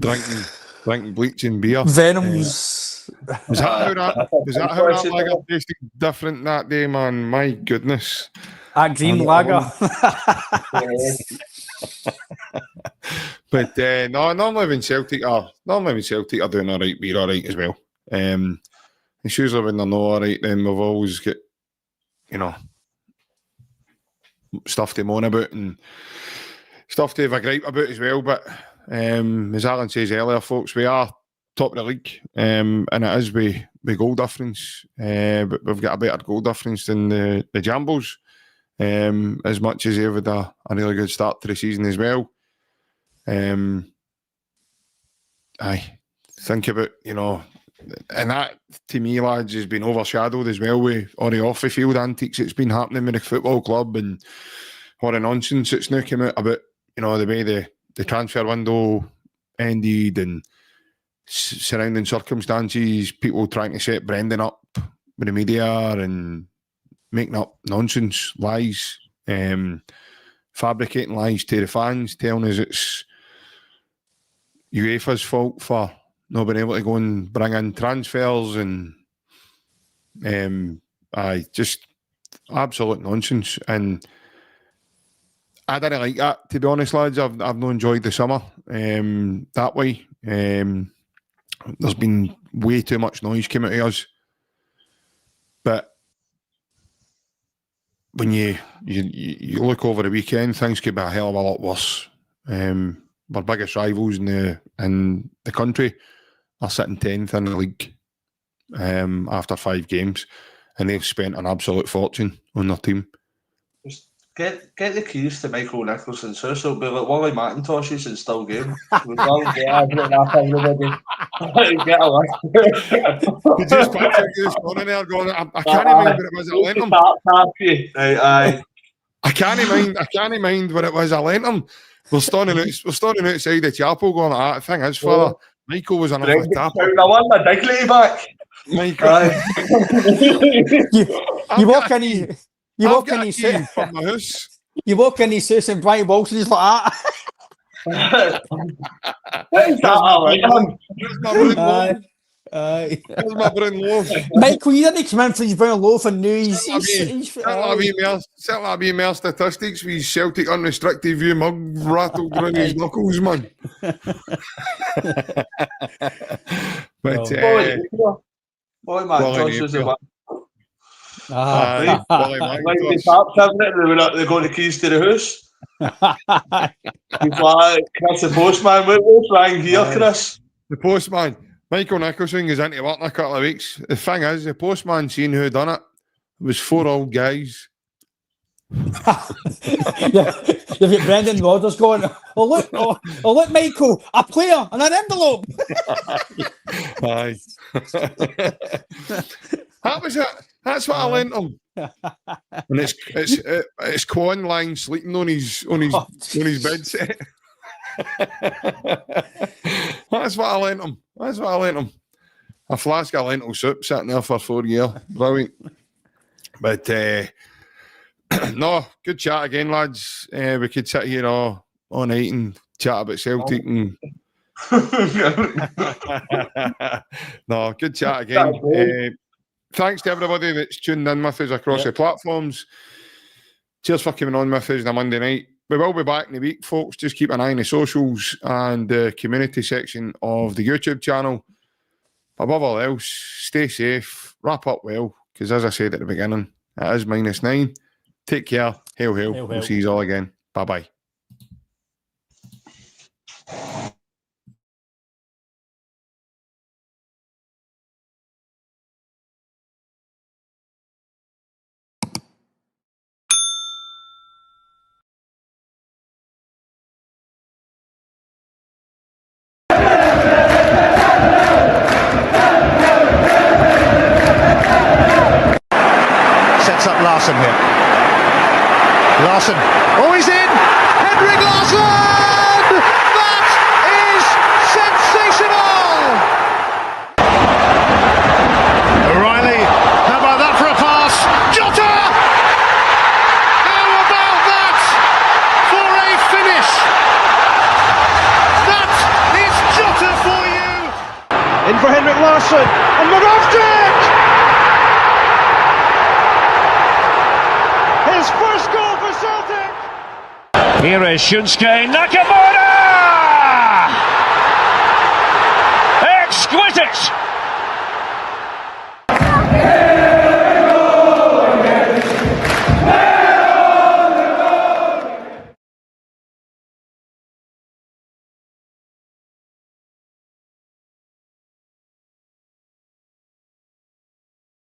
drinking bleach and beer. Venoms. Was that how that lager tasted different that day, man? My goodness. That green lager. But no, normally when Celtic are doing all right, we're all right as well. It's usually when they're not all right, then we've always got, stuff to moan about and stuff to have a gripe about as well. But as Alan says earlier, folks, we are top of the league, and it is with goal difference. But we've got a better goal difference than the Jambos, as much as they've had a really good start to the season as well. I think about, and that to me, lads, has been overshadowed as well with all the off the field antics that's been happening with the football club and all the nonsense that's now come out about, the way the transfer window ended and surrounding circumstances, people trying to set Brendan up with the media and making up nonsense, lies, fabricating lies to the fans, telling us it's UEFA's fault for not being able to go and bring in transfers and just absolute nonsense. And I didn't like that, to be honest, lads. I've not enjoyed the summer that way. There's been way too much noise came out of us. But when you look over the weekend, things could be a hell of a lot worse. Our biggest rivals in the country are sitting 10th in the league after 5 games, and they've spent an absolute fortune on their team. Just get the keys to Michael Nicholson's house. It'll be like Wally McIntoshes and still game. We've done get away. You just picture you just going in there going, I can't mind what it was I lent him. I can't mind what it was I lent him. We're standing outside the chapel going, the thing is, Father, Michael was an awful tapper. I want my dignity back. Michael. You walk in his house from my house. You walk in his house and Brian Wilson is like that. What is that? Where's my brown loaf? Michael, you didn't come in for his brown loaf and knew he's settle a wee more statistics with his Celtic unrestricted view mug rattled around his knuckles, man. But Boy, man, Josh was a man. They got the keys to the house. He's like, Chris the postman. What's Ryan here, Chris? The postman. Michael Nicholson is into work in a couple of weeks. The thing is, the postman seen who done it. It was 4 old guys. You've got Brendan Rodgers going, look, Michael, a player and an envelope. Aye. That was it. That's what I lent him. And it's Quan lying sleeping on his bed set. That's what I lent him. A flask of lentil soup sitting there for 4 years. Brilliant. But No, good chat again, lads. We could sit here all night and chat about Celtic and no, good chat again. Thanks to everybody that's tuned in with us across the platforms. Cheers for coming on with us on a Monday night. We will be back in the week, folks. Just keep an eye on the socials and the community section of the YouTube channel. Above all else, stay safe, wrap up well, because as I said at the beginning, it is -9. Take care. Hail, hail. We'll see you all again. Bye-bye. Sets up Larsson here. Larsson. Oh, he's in! Henrik Larsson! That is sensational! O'Reilly. How about that for a pass? Jota! How about that for a finish? That is Jota for you! In for Henrik Larsson. And Moravcik! His first goal for Celtic! Here is Shunsuke Nakamura! Exquisite!